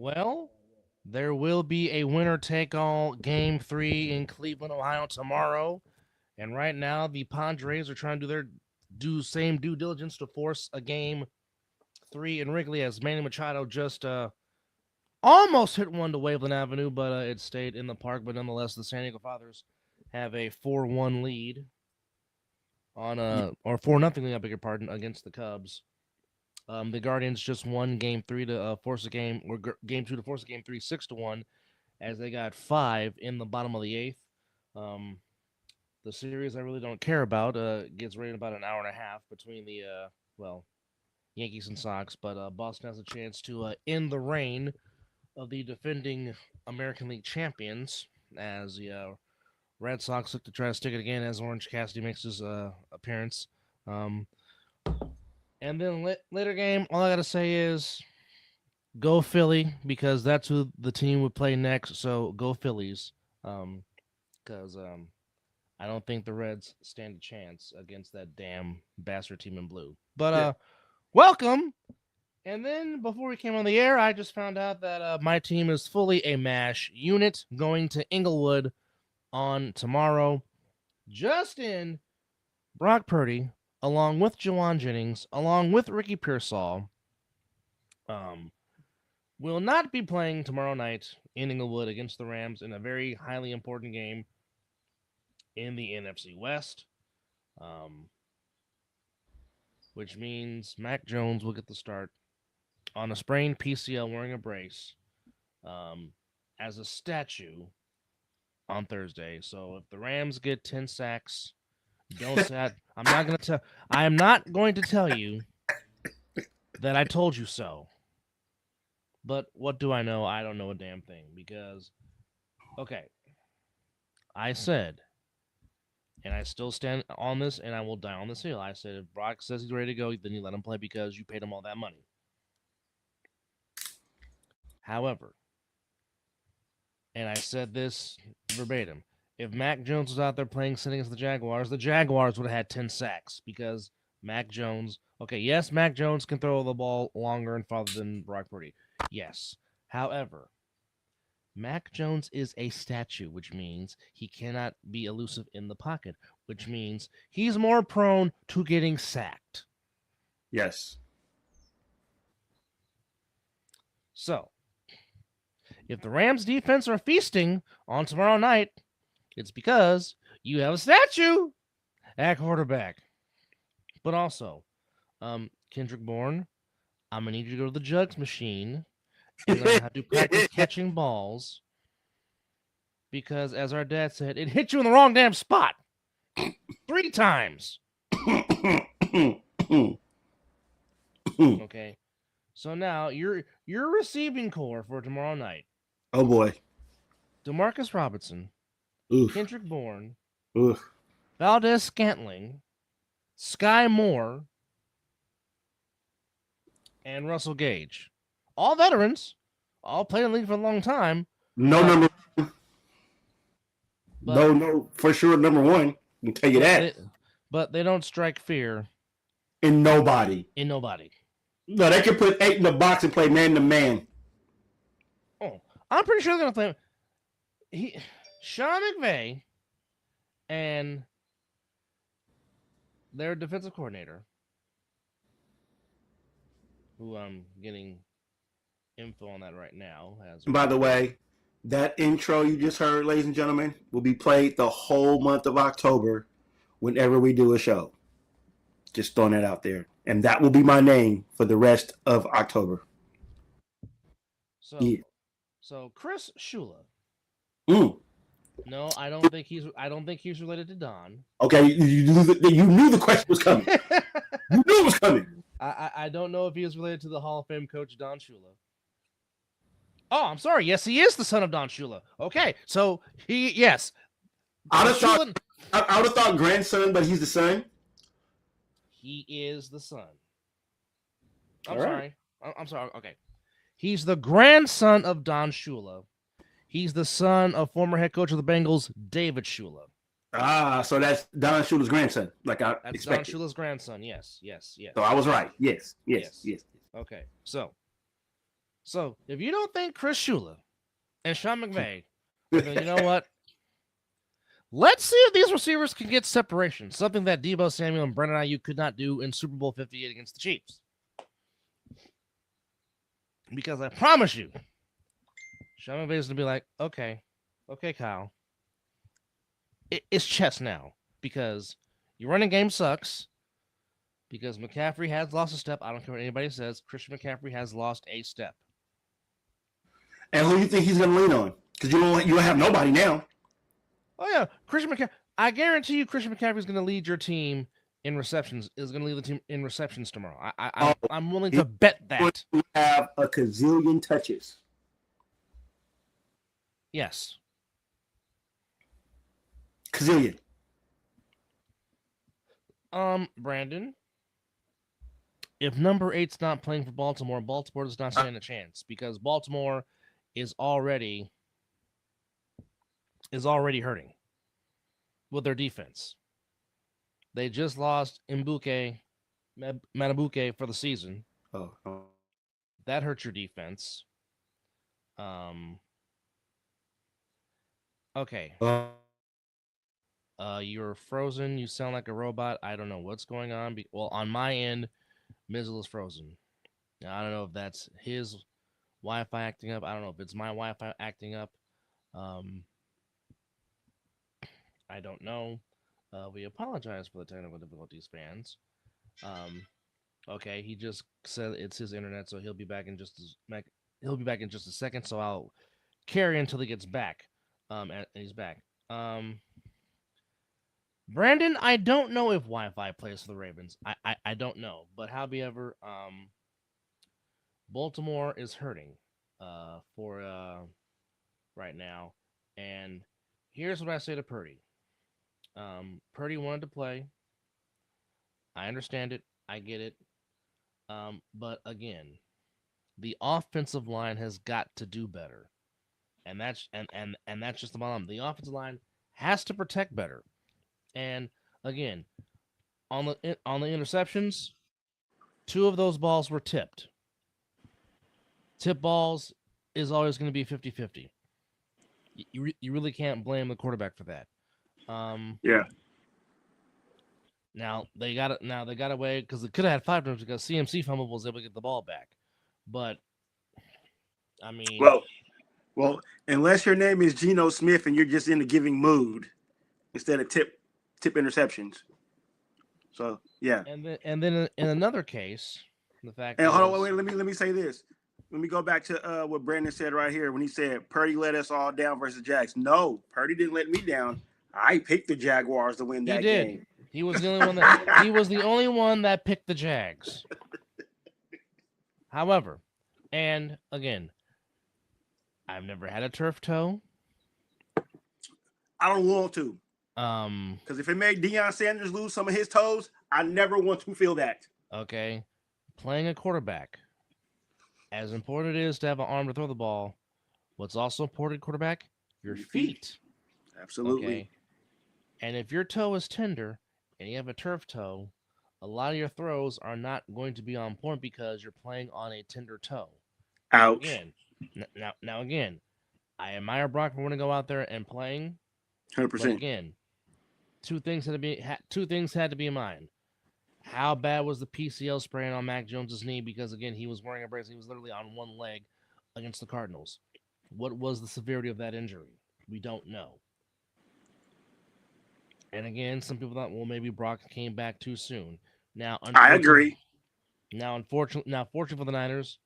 Well, there will be a winner take all game 3 in Cleveland, Ohio tomorrow. And right now, the Padres are trying to do same due diligence to force a game 3 in Wrigley as Manny Machado just almost hit one to Waveland Avenue, but it stayed in the park. But nonetheless, the San Diego Fathers have a 4-1 lead on or 4-0 lead, I beg your pardon, against the Cubs. The Guardians just won Game 3 to force a game, or Game 2 to force a Game 3, 6-1, as they got 5 in the bottom of the 8th. The series I really don't care about gets rated about an hour and a half between the Yankees and Sox, but Boston has a chance to end the reign of the defending American League champions as the Red Sox look to try to stick it again as Orange Cassidy makes his appearance. And then later game, all I gotta say is go Philly, because that's who the team would play next. So go Phillies, because I don't think the Reds stand a chance against that damn bastard team in blue. But welcome. And then before we came on the air, I just found out that my team is fully a MASH unit going to Inglewood on tomorrow. Just in Brock Purdy, along with Jawan Jennings, along with Ricky Pearsall, will not be playing tomorrow night in Inglewood against the Rams in a very highly important game in the NFC West, which means Mac Jones will get the start on a sprained PCL wearing a brace as a statue on Thursday. So if the Rams get 10 sacks, don't say I'm not going to tell. I am not going to tell you that I told you so. But what do I know? I don't know a damn thing because, okay, I said, and I still stand on this, and I will die on this hill. I said if Brock says he's ready to go, then you let him play because you paid him all that money. However, and I said this verbatim, if Mac Jones was out there playing sitting against the Jaguars would have had 10 sacks because Mac Jones, okay, yes, Mac Jones can throw the ball longer and farther than Brock Purdy. Yes. However, Mac Jones is a statue, which means he cannot be elusive in the pocket, which means he's more prone to getting sacked. Yes. So, if the Rams defense are feasting on tomorrow night, it's because you have a statue at quarterback. But also, Kendrick Bourne, I'm going to need you to go to the jugs machine. You're going to have to practice catching balls because, as our dad said, it hit you in the wrong damn spot 3 times. Okay. So now, your receiving core for tomorrow night. Oh, boy. DeMarcus Robinson, Oof. Kendrick Bourne, Oof. Valdez Scantling, Sky Moore, and Russell Gage. All veterans, all played in the league for a long time. No number one. No, for sure, number one. I can tell you that. But they don't strike fear in nobody. No, they can put 8 in the box and play man to man. Oh, I'm pretty sure they're going to play. Sean McVay and their defensive coordinator, who I'm getting info on that right now. By the way, that intro you just heard, ladies and gentlemen, will be played the whole month of October whenever we do a show. Just throwing that out there. And that will be my name for the rest of October. So Chris Shula. Mm. No, I don't think he's related to Don. Okay, you knew the question was coming. You knew it was coming. I don't know if he is related to the Hall of Fame coach Don Shula. Oh, I'm sorry. Yes, he is the son of Don Shula. Okay, so yes. I would have thought grandson, but he's the son. He is the son. I'm sorry. Okay. He's the grandson of Don Shula. He's the son of former head coach of the Bengals, David Shula. Ah, so that's Don Shula's grandson. That's expected. Don Shula's grandson. Yes. So I was right. Yes. Okay. So So if you don't think Chris Shula and Sean McVay are going, you know what? Let's see if these receivers can get separation. Something that Deebo Samuel and Brendan Ayuk could not do in Super Bowl 58 against the Chiefs. Because I promise you, Sean McVay is going to be like, okay, Kyle. It's chess now. Because your running game sucks. Because McCaffrey has lost a step. I don't care what anybody says. Christian McCaffrey has lost a step. And who do you think he's going to lean on? Because you don't have nobody now. Oh, yeah. Christian McCaffrey. I guarantee you Christian McCaffrey is going to lead your team in receptions, is going to lead the team in receptions tomorrow. I'm willing to bet that. He have a gazillion touches. Yes. Gazillion. Brandon, if number 8's not playing for Baltimore, Baltimore does not stand a chance because Baltimore is already hurting with their defense. They just lost Manabuke for the season. Oh. That hurts your defense. Okay. You're frozen. You sound like a robot. I don't know what's going on. Well, on my end, Mizzle is frozen. Now, I don't know if that's his Wi-Fi acting up. I don't know if it's my Wi-Fi acting up. I don't know. We apologize for the technical difficulties, fans. Okay, he just said it's his internet, so he'll be back in just a second. So I'll carry until he gets back. And he's back. Brandon, I don't know if Wi-Fi plays for the Ravens. I don't know, but however, Baltimore is hurting for right now, and here's what I say to Purdy. Purdy wanted to play. I understand it. I get it. But again, the offensive line has got to do better, and that's just the bottom. The offensive line has to protect better. And again, on the interceptions, 2 of those balls were tipped. Tip balls is always going to be 50-50. You really can't blame the quarterback for that. Yeah. Now they got away because they could have had 5 turnovers because CMC fumble was able to get the ball back. But I mean, well, unless your name is Geno Smith and you're just in a giving mood instead of tip interceptions. So yeah. And then in another case, the fact. And hold on, wait. Let me say this. Let me go back to what Brandon said right here when he said Purdy let us all down versus Jags. No, Purdy didn't let me down. I picked the Jaguars to win that game. He was the only one that picked the Jags. However, and again, I've never had a turf toe. I don't want to. Because if it made Deion Sanders lose some of his toes, I never want to feel that. Okay. Playing a quarterback, as important it is to have an arm to throw the ball, what's also important, quarterback? Your feet. Absolutely. Okay. And if your toe is tender and you have a turf toe, a lot of your throws are not going to be on point because you're playing on a tender toe. Ouch. Now again, I admire Brock for wanting to go out there and playing. 100%. But again, two things had to be in mind. How bad was the PCL spraying on Mac Jones's knee? Because again, he was wearing a brace. He was literally on one leg against the Cardinals. What was the severity of that injury? We don't know. And again, some people thought, well, maybe Brock came back too soon. Now, I agree. Fortunately for the Niners,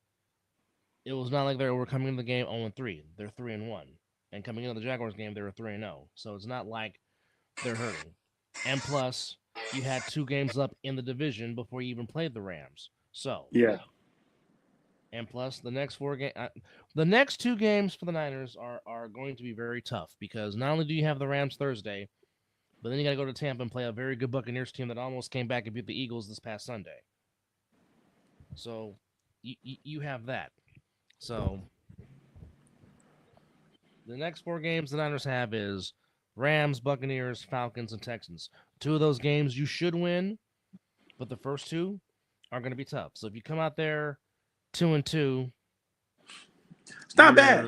it was not like they were coming into the game 0-3. They're 3-1, and coming into the Jaguars game, they were 3-0. So it's not like they're hurting. And plus, you had 2 games up in the division before you even played the Rams. So yeah. And plus, the next 2 games for the Niners are going to be very tough because not only do you have the Rams Thursday, but then you got to go to Tampa and play a very good Buccaneers team that almost came back and beat the Eagles this past Sunday. So you have that. So the next 4 games the Niners have is Rams, Buccaneers, Falcons, and Texans. 2 of those games you should win, but the first 2 are going to be tough. So if you come out there 2-2, It's not bad.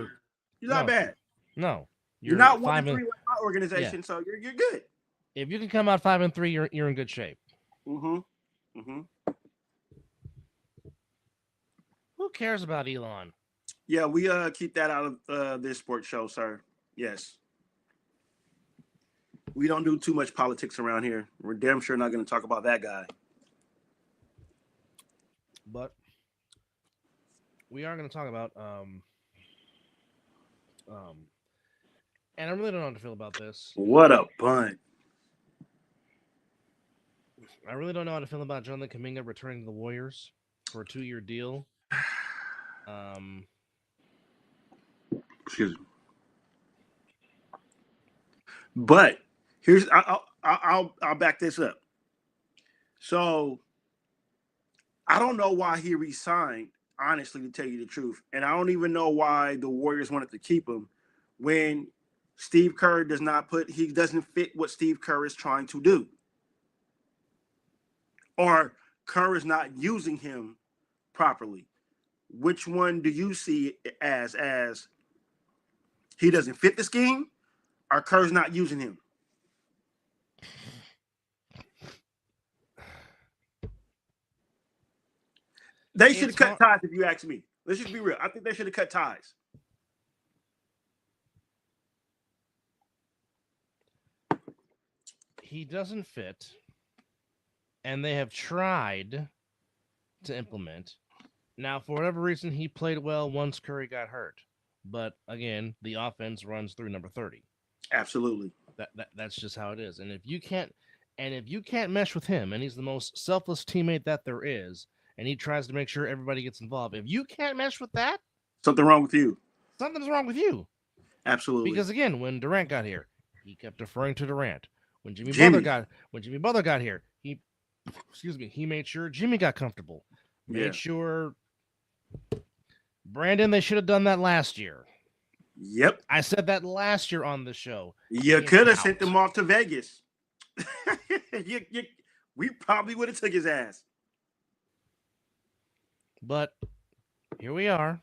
You're not no, bad. no. You're not 5 1-3 like my organization, so you're good. If you can come out 5-3, you're in good shape. Mm-hmm. Mm-hmm. Who cares about Elon? Yeah, we keep that out of this sports show, sir. Yes. We don't do too much politics around here. We're damn sure not going to talk about that guy. But we are going to talk about and I really don't know how to feel about this. What a bunt. I really don't know how to feel about Jonathan Kuminga returning to the Warriors for a 2-year deal. Excuse me. But here's I'll back this up. So I don't know why he resigned, honestly, to tell you the truth, and I don't even know why the Warriors wanted to keep him when Steve Kerr doesn't fit what Steve Kerr is trying to do, or Kerr is not using him properly. Which one do you see as he doesn't fit the scheme, or Kerr's not using him? They should have cut ties, if you ask me. Let's just be real. I think they should have cut ties. He doesn't fit, and they have tried to implement. Now, for whatever reason, he played well once Curry got hurt. But again, the offense runs through number 30. Absolutely. That's just how it is. And if you can't mesh with him, and he's the most selfless teammate that there is, and he tries to make sure everybody gets involved. If you can't mesh with that, something's wrong with you. Something's wrong with you. Absolutely. Because again, when Durant got here, he kept deferring to Durant. When Jimmy Butler got here, he made sure Jimmy got comfortable. Made sure Brandon, they should have done that last year. Yep. I said that last year on the show. You could have sent them off to Vegas. We probably would have took his ass. But here we are,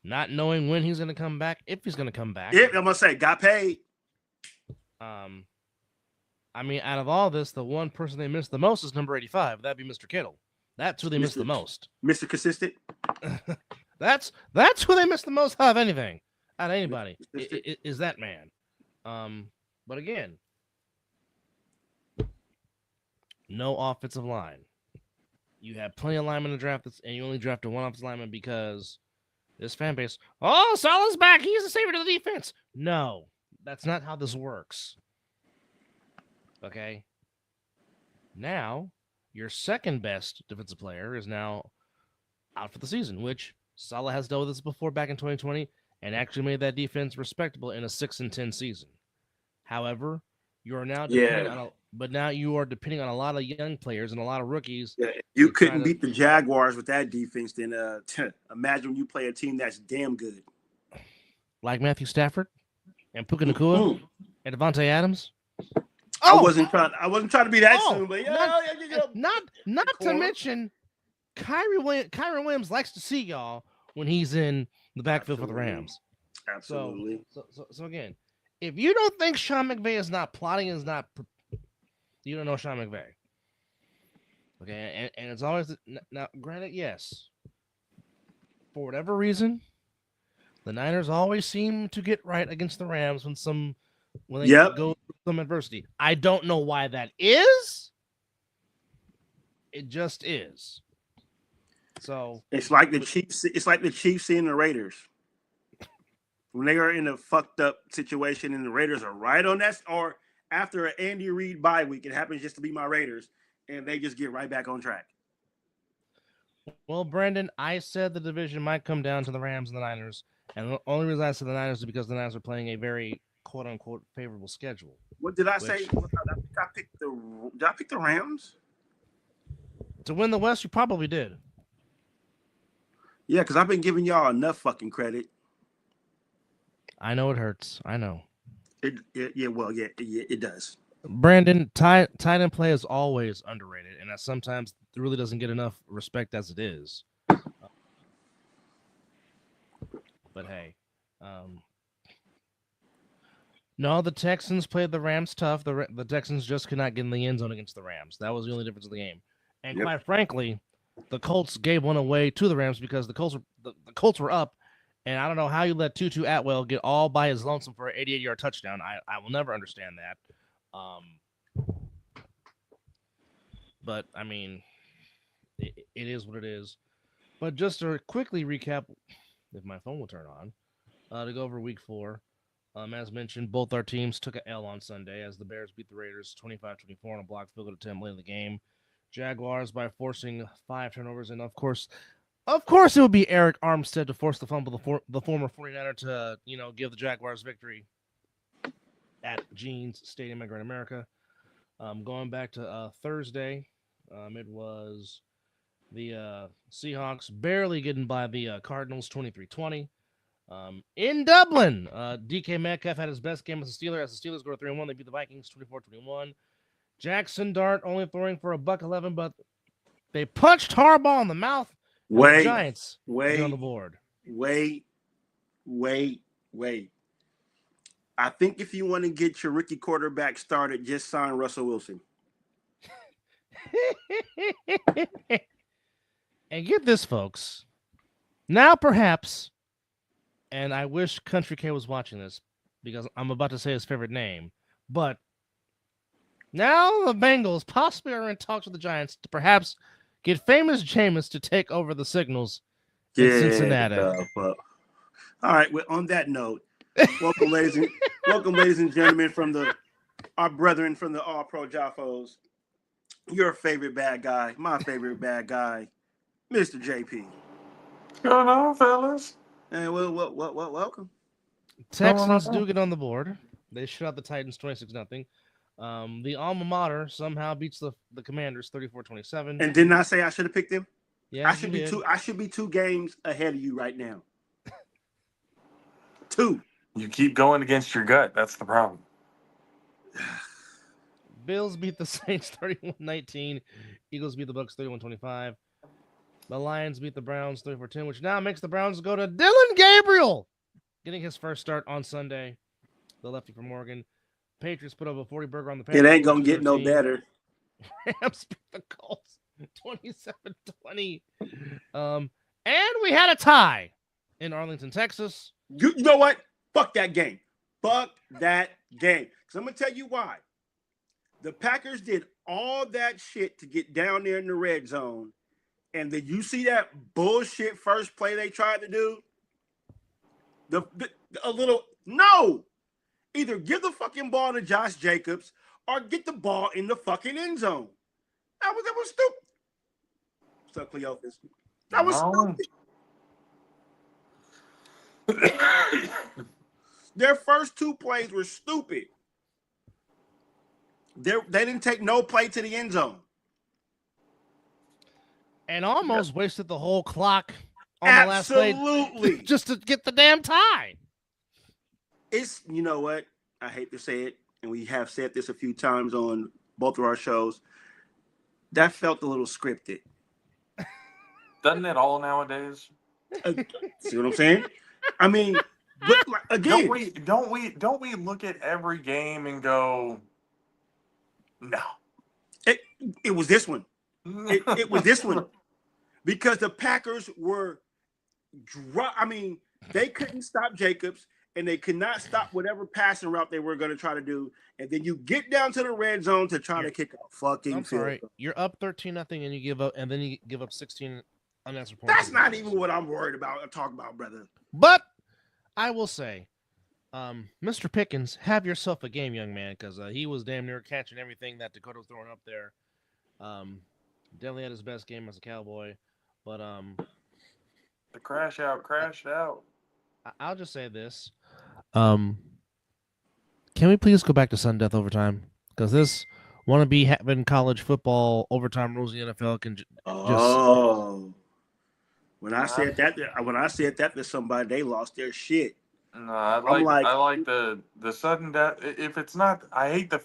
not knowing when he's going to come back, if he's going to come back. Yeah, I'm going to say, got paid. I mean, out of all this, the one person they missed the most is number 85. That'd be Mr. Kittle. That's who they missed the most. Mr. Consistent. That's who they missed the most out of anything. Out of anybody. Is that man. But again, no offensive line. You have plenty of linemen in the draft, and you only drafted one offensive lineman because this fan base, Salah's back. He's the savior to the defense. No, that's not how this works. Okay? Now, your second best defensive player is now out for the season, which Salah has dealt with this before back in 2020 and actually made that defense respectable in a 6-10 season. However, you are now depending on a lot of young players and a lot of rookies. Yeah, you couldn't beat the Jaguars with that defense, then imagine when you play a team that's damn good. Like Matthew Stafford and Puka Nacua and Devontae Adams. I wasn't trying to be that soon, but not to mention Kyrie Williams likes to see y'all when he's in the backfield for the Rams. Absolutely. So again, if you don't think Sean McVay is not plotting, you don't know Sean McVay. Okay, and it's always now. Granted, yes, for whatever reason, the Niners always seem to get right against the Rams when they go through some adversity. I don't know why that is. It just is. So it's like the Chiefs. It's like the Chiefs seeing the Raiders when they are in a fucked up situation, and the Raiders are right on that. Or after an Andy Reid bye week, it happens just to be my Raiders, and they just get right back on track. Well, Brandon, I said the division might come down to the Rams and the Niners, and the only reason I said the Niners is because the Niners are playing a very quote unquote favorable schedule. What did I say? Did I pick the Rams? To win the West, you probably did. Yeah, because I've been giving y'all enough fucking credit. I know it hurts. I know. It does. Brandon, tight end play is always underrated, and that sometimes it really doesn't get enough respect as it is. But hey, um, no, the Texans played the Rams tough. The Texans just could not get in the end zone against the Rams. That was the only difference of the game. And Yep. quite frankly, the Colts gave one away to the Rams because the Colts were up, and I don't know how you let Tutu Atwell get all by his lonesome for an 88-yard touchdown. I will never understand that. But I mean, it is what it is. But just to quickly recap, if my phone will turn on, to go over Week 4. As mentioned, both our teams took an L on Sunday as the Bears beat the Raiders 25-24 on a blocked field goal attempt late in the game. Jaguars by forcing 5 turnovers, and of course, it would be Eric Armstead to force the fumble, the former 49er to give the Jaguars victory at Jeans Stadium in Great America. Going back to Thursday, it was the Seahawks barely getting by the Cardinals 23-20. In Dublin, DK Metcalf had his best game as a Steeler. As the Steelers go 3-1, they beat the Vikings 24-21. Jackson Dart only throwing for $111, but they punched Harbaugh in the mouth. The Giants get on the board. Wait. I think if you want to get your rookie quarterback started, just sign Russell Wilson. And get this, folks. Now, perhaps, and I wish Country K was watching this because I'm about to say his favorite name, but now the Bengals possibly are in talks with the Giants to perhaps get famous Jameis to take over the Signals in Cincinnati. All right. Well, on that note, welcome, ladies and gentlemen, our brethren from the All Pro Jaffos. Your favorite bad guy, my favorite bad guy, Mr. JP. Going on, fellas? And welcome. Texans do get on the board. They shut out the Titans 26-0. The alma mater somehow beats the Commanders 34-27. And didn't I say I should have picked them? Yeah, I should be 2 games ahead of you right now. 2. You keep going against your gut. That's the problem. Bills beat the Saints 31-19. Eagles beat the Bucks 31-25. The Lions beat the Browns 34-10, which now makes the Browns go to Dylan Gabriel, getting his first start on Sunday. The lefty from Oregon. Patriots put up a 40-burger on the Panthers. It ain't going to get no better. Rams beat the Colts 27-20. And we had a tie in Arlington, Texas. You know what? Fuck that game. Because I'm going to tell you why. The Packers did all that shit to get down there in the red zone. And did you see that bullshit first play they tried to do? No. Either give the fucking ball to Josh Jacobs or get the ball in the fucking end zone. That was stupid. So Cleophas. That was stupid. Their first 2 plays were stupid. They didn't take no play to the end zone. And almost wasted the whole clock on the last play just to get the damn tie. You know what? I hate to say it, and we have said this a few times on both of our shows. That felt a little scripted. Doesn't it all nowadays? See what I'm saying? I mean, but again, don't we look at every game and go, no. It was this one. It was this one. Because the Packers were they couldn't stop Jacobs, and they could not stop whatever passing route they were going to try to do. And then you get down to the red zone to try to kick a fucking field. You're up 13-0 and you give up 16 unanswered points. That's not even what I'm worried about or talking about, brother. But I will say, Mr. Pickens, have yourself a game, young man, because he was damn near catching everything that Dakota was throwing up there. Definitely had his best game as a Cowboy, but the crashed out. I'll just say this: can we please go back to sudden death overtime? Because this wannabe having college football overtime rules in the NFL can just. When I said that to somebody, they lost their shit. No, I like the sudden death. If it's not, I hate the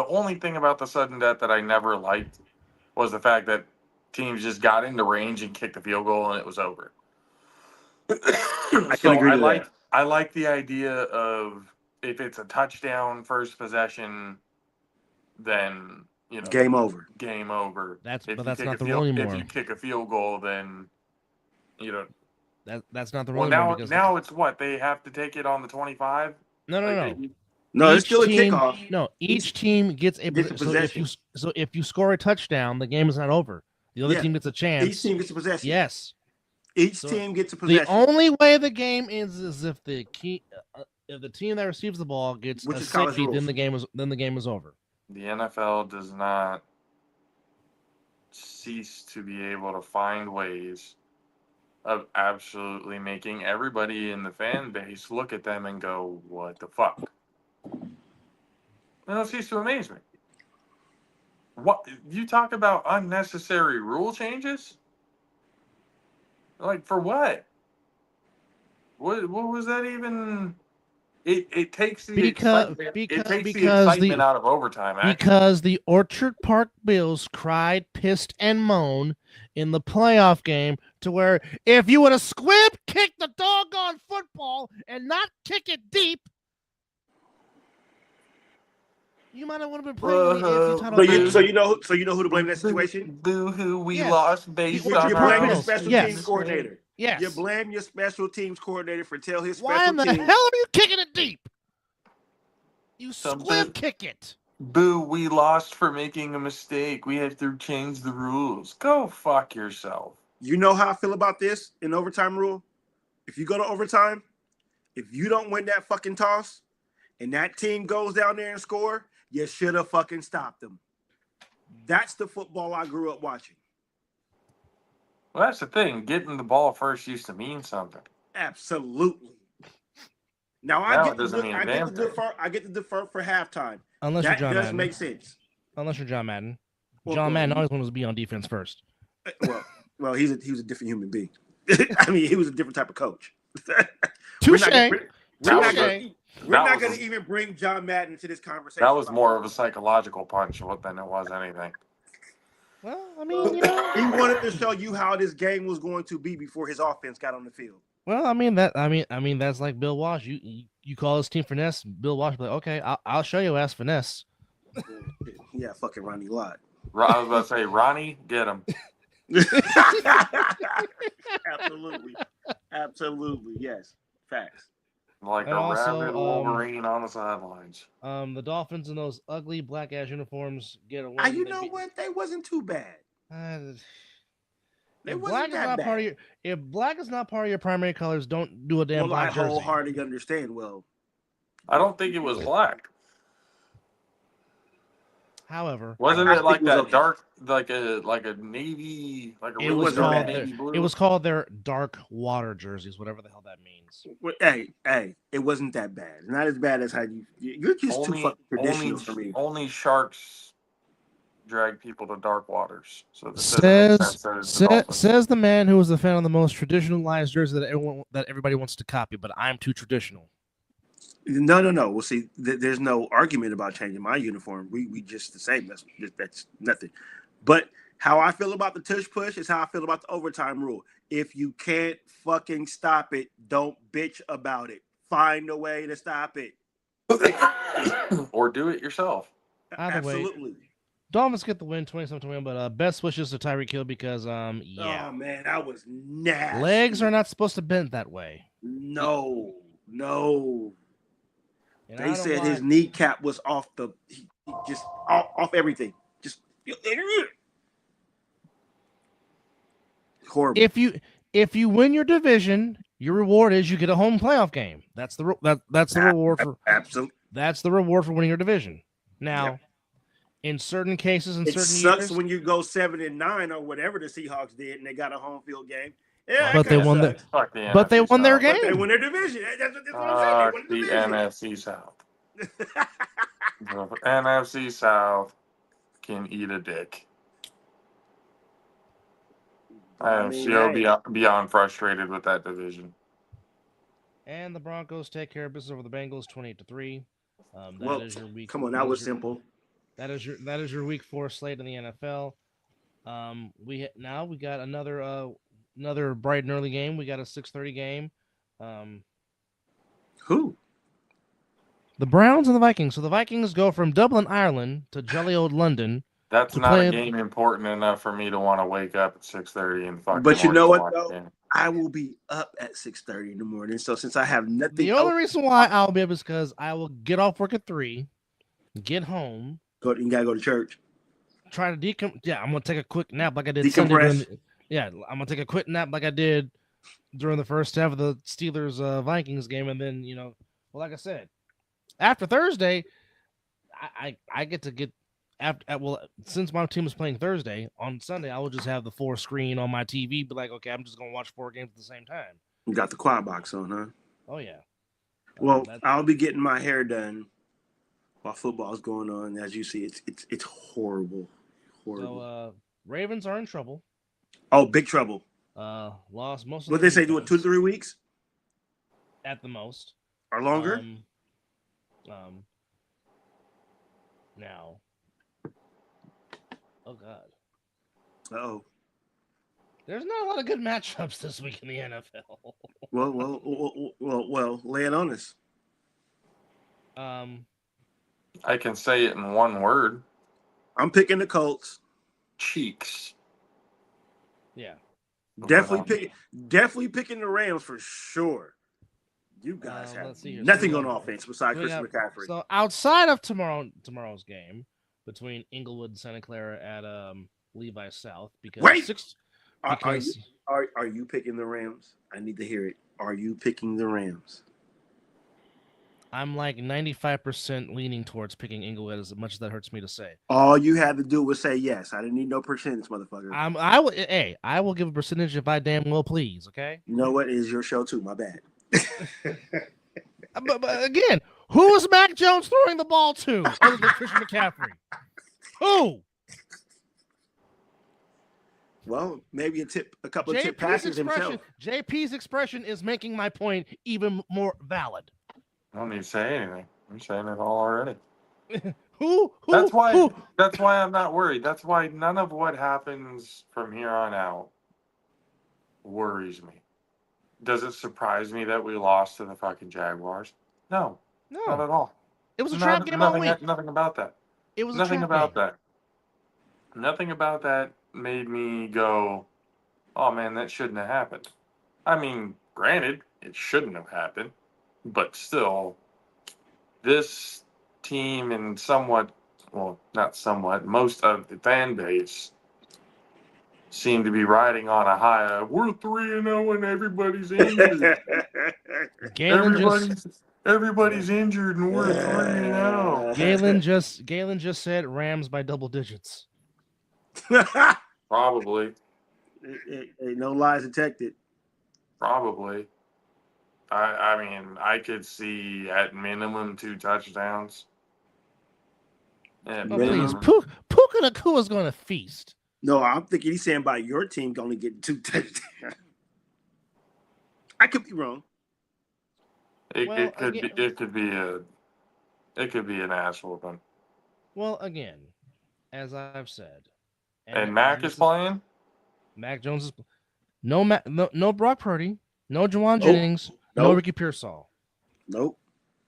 only thing about the sudden death that I never liked was the fact that teams just got into range and kicked the field goal and it was over. I can agree to that. I like the idea of if it's a touchdown first possession, then Game over. Game over. That's If you that's kick not a the rule field, if anymore. you kick a field goal, then That's not the rule Well, anymore because now it's what they have to take it on the 25. no. No, it's still a kickoff. No, each team gets a possession. So if you score a touchdown, the game is not over. The other team gets a chance. Each team gets a possession. Yes. Each team gets a possession. The only way the game ends is if the team that receives the ball gets a safety, then the game is over. The NFL does not cease to be able to find ways of absolutely making everybody in the fan base look at them and go, "What the fuck?" They don't cease to amaze me. What you talk about unnecessary rule changes? Like for what? What was that even? It takes the excitement out of overtime. Actually. Because the Orchard Park Bills cried, pissed, and moaned in the playoff game to where if you would have squib kicked the doggone football and not kick it deep, you might have been playing in the AFC title. So you know who to blame in that situation? Boo-hoo, we lost based on you blame your special teams coordinator. Yes. You blame your special teams coordinator for telling his special teams. Why in the hell are you kicking it deep? You squib kick it. Boo, we lost for making a mistake. We have to change the rules. Go fuck yourself. You know how I feel about this in overtime rule? If you go to overtime, if you don't win that fucking toss and that team goes down there and score, you should have fucking stopped them. That's the football I grew up watching. Well, that's the thing. Getting the ball first used to mean something. Absolutely. Now I get to defer for halftime. Unless that you're John does Madden. Make sense. Unless you're John Madden. John Madden always wanted to be on defense first. Well, he was a different human being. I mean, he was a different type of coach. Touche. We're not going to even bring John Madden into this conversation. That was more of a psychological punch than it was anything. Well, I mean, you know, he wanted to show you how this game was going to be before his offense got on the field. Well, I mean that's like Bill Walsh. You call his team finesse, Bill Walsh be like, okay, I'll show you ass finesse. Yeah, fucking Ronnie Lott. I was about to say, Ronnie, get him. Absolutely, yes, facts. Like and a rabid Wolverine on the sidelines. The Dolphins in those ugly black ass uniforms get a win. You know what? They wasn't too bad. If black is not part of your primary colors, don't do a damn black jersey. I wholeheartedly understand. Well, I don't think it was black. However, wasn't it like that dark, like a navy, like a really dark navy blue? It was called their dark water jerseys, whatever the hell that means. Hey, it wasn't that bad. Not as bad as how you're just too fucking traditional for me. Only sharks drag people to dark waters. So says the man who was a fan of the most traditionalized jersey that everybody wants to copy, but I'm too traditional. No. Well, see, there's no argument about changing my uniform. We just the same. That's nothing. But how I feel about the tush push is how I feel about the overtime rule. If you can't fucking stop it, don't bitch about it. Find a way to stop it. Or do it yourself. Absolutely. Dolphins get the win, 27-21, but best wishes to Tyreek Hill because, yeah. Oh, man, that was nasty. Legs are not supposed to bend that way. No. And they said his kneecap was off just off everything. Just horrible. If you win your division, your reward is you get a home playoff game. That's the reward for absolutely. That's the reward for winning your division. Now, in certain cases, it sucks when you go 7-9 or whatever the Seahawks did, and they got a home field game. Yeah, but they won their game. But they won their division. That's what I'm saying. The NFC South. The NFC South can eat a dick. I am so beyond frustrated with that division. And the Broncos take care of business over the Bengals, 28-3. That is your week. Come on, that was simple. That is your week 4 slate in the NFL. We got another another bright and early game. We got a 6:30 game. Who? The Browns and the Vikings. So the Vikings go from Dublin, Ireland to jolly old London That's to not a play. game important enough for me to want to wake up at 6:30 and fucking But you watch know the what watch though? game. I will be up at 6:30 in the morning. So since I have nothing The else, only reason why I'll be up is because I will get off work at 3, get home, you gotta go to church. try to Yeah, I'm gonna take a quick nap like I did Sunday. Decompress. I'm gonna take a quick nap like I did during the first half of the Steelers Vikings game, and then like I said, after Thursday, I get to get since my team is playing Thursday on Sunday, I will just have the 4 screen on my TV. Be like, okay, I'm just gonna watch 4 games at the same time. You got the quad box on, huh? Oh yeah. Well, I'll be getting my hair done while football's going on. As you see, it's horrible. So Ravens are in trouble. Oh, big trouble. Lost most of what they say, do it 2-3 weeks at the most. or longer. Now. Oh God. Oh. There's not a lot of good matchups this week in the NFL. Well, lay it on us. I can say it in one word. I'm picking the Colts. Cheeks. Yeah. Definitely picking the Rams for sure. You guys have nothing on offense besides Christian McCaffrey. So outside of tomorrow's game between Inglewood and Santa Clara at Levi South, because are you picking the Rams? I need to hear it. Are you picking the Rams? I'm like 95% leaning towards picking Inglewood, as much as that hurts me to say. All you had to do was say yes. I didn't need no percentage, motherfucker. I will give a percentage if I damn well please, okay? You know what? It is your show too. My bad. but again, who is Mac Jones throwing the ball to other than Christian McCaffrey? Who? Well, maybe a couple of tip passes himself. JP's expression is making my point even more valid. I don't need to say anything. I'm saying it all already. Who? That's why I'm not worried. That's why none of what happens from here on out worries me. Does it surprise me that we lost to the fucking Jaguars? No, not at all. It was a trap game all week. Nothing about that. It was nothing about that. Nothing about that made me go, oh man, that shouldn't have happened. I mean, granted, it shouldn't have happened, but still, this team and most of the fan base seem to be riding on a high of we're 3-0 and everybody's injured. Everybody's injured and we're 3-0. Galen just said Rams by double digits. Probably. Ain't no lies detected. Probably. I mean, I could see at minimum 2 touchdowns. Please, Puka Nakua's going to feast. No, I'm thinking he's saying by your team only getting 2 touchdowns. I could be wrong. It could be an ass whooping. Well, again, as I've said, and Mac is playing. Mac Jones is no Brock Purdy, no Juwan Jennings, no Ricky Pearsall. Nope.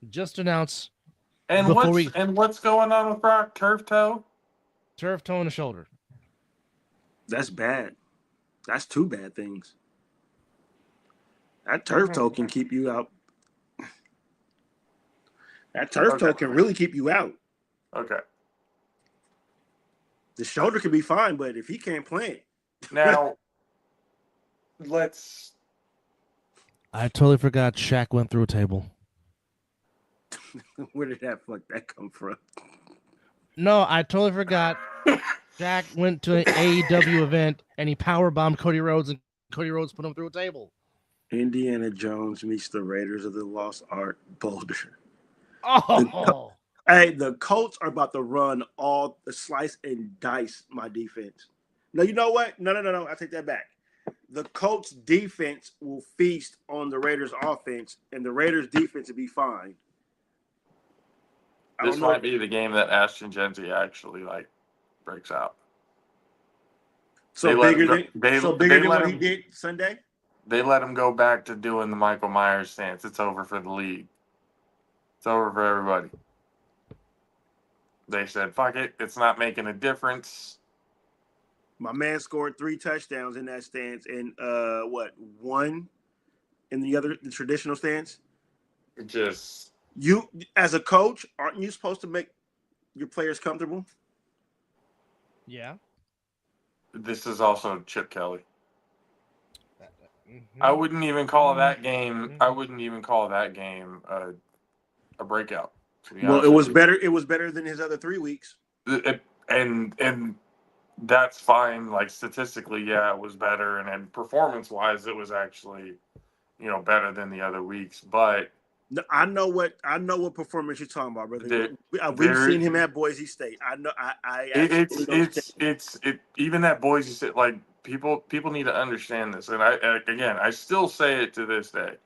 Just announce. And what's going on with Brock? Turf toe in the shoulder. That's bad. That's 2 bad things. That turf toe can keep you out. That turf toe can really keep you out. Okay. The shoulder can be fine, but if he can't play now, I totally forgot Shaq went through a table. Where did that come from? No, I totally forgot. Shaq went to an AEW event and he powerbombed Cody Rhodes, and Cody Rhodes put him through a table. Indiana Jones meets the Raiders of the Lost Ark Boulder. Oh, the Colts are about to run all the slice and dice my defense. No, you know what? No. I take that back. The Colts defense will feast on the Raiders offense, and the Raiders defense will be fine. This might be the game that Ashton Genzi actually breaks out. They So let him bigger go. than They than let what he him. did Sunday. They let him go back to doing the Michael Myers stance. It's over for the league. It's over for everybody. They said, "Fuck it. It's not making a difference." My man scored 3 touchdowns in that stance, and one in the traditional stance. It just You, as a coach, aren't you supposed to make your players comfortable? Yeah. this is also Chip Kelly. Mhm. I wouldn't even call that game. Mhm. I wouldn't even call that game a breakout. To be Well, honest with you. It was better than his other 3 weeks. And that's fine. Like statistically, yeah, it was better, and then performance wise, it was actually better than the other weeks. But No, I know what performance you're talking about, brother. there, We've there, seen him at Boise State. I know. I it, absolutely know. it's even that Boise State, like people need to understand this, and I still say it to this day.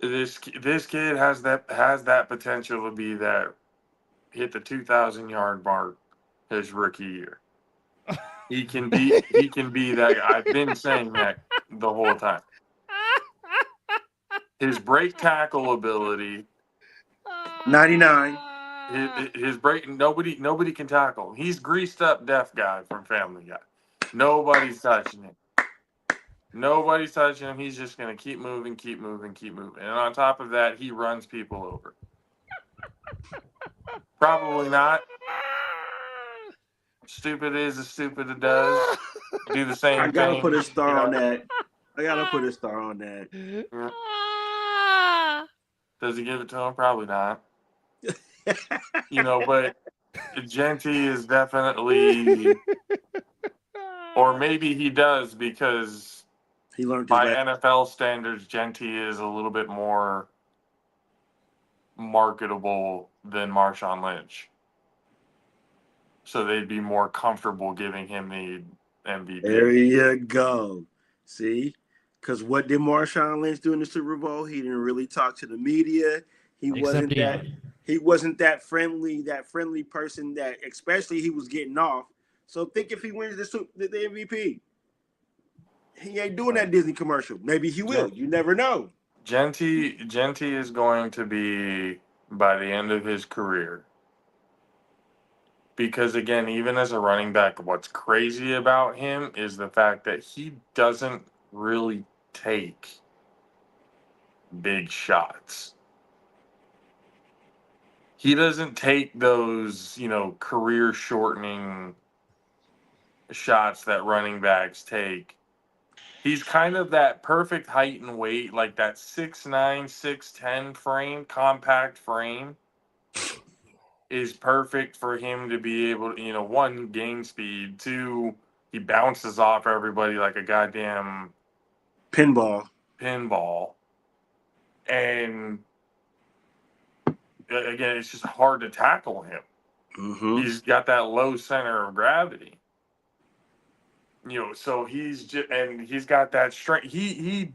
This kid has that potential to be that hit the 2,000 yard mark his rookie year. He can be that guy. I've been saying that the whole time. His break tackle ability, 99. his break nobody can tackle. He's greased up deaf guy from Family Guy. Nobody's touching him. Nobody's touching him. He's just gonna keep moving, keep moving, keep moving. And on top of that, he runs people over. Probably not. Stupid is as stupid it does. Do the same I gotta thing. put a star on that. I gotta put a star on that. Does he give it to him? Probably not. But Genty is definitely, or maybe he does because He learned his by lesson. NFL standards, Genty is a little bit more marketable than Marshawn Lynch. So they'd be more comfortable giving him the MVP. There you go. See, because what did Marshawn Lynch do in the Super Bowl? He didn't really talk to the media. He wasn't that. He wasn't that friendly person that, especially he was getting off. So think if he wins the MVP, he ain't doing that Disney commercial. Maybe he will. You never know. Genty is going to be by the end of his career. Because again, even as a running back, what's crazy about him is the fact that he doesn't really take big shots. He doesn't take those, career shortening shots that running backs take. He's kind of that perfect height and weight, like that 6'9", 6'10" frame, compact frame is perfect for him to be able to, one, gain speed, two, he bounces off everybody like a goddamn Pinball. And again, it's just hard to tackle him. Mm-hmm. He's got that low center of gravity. So he's got that strength. He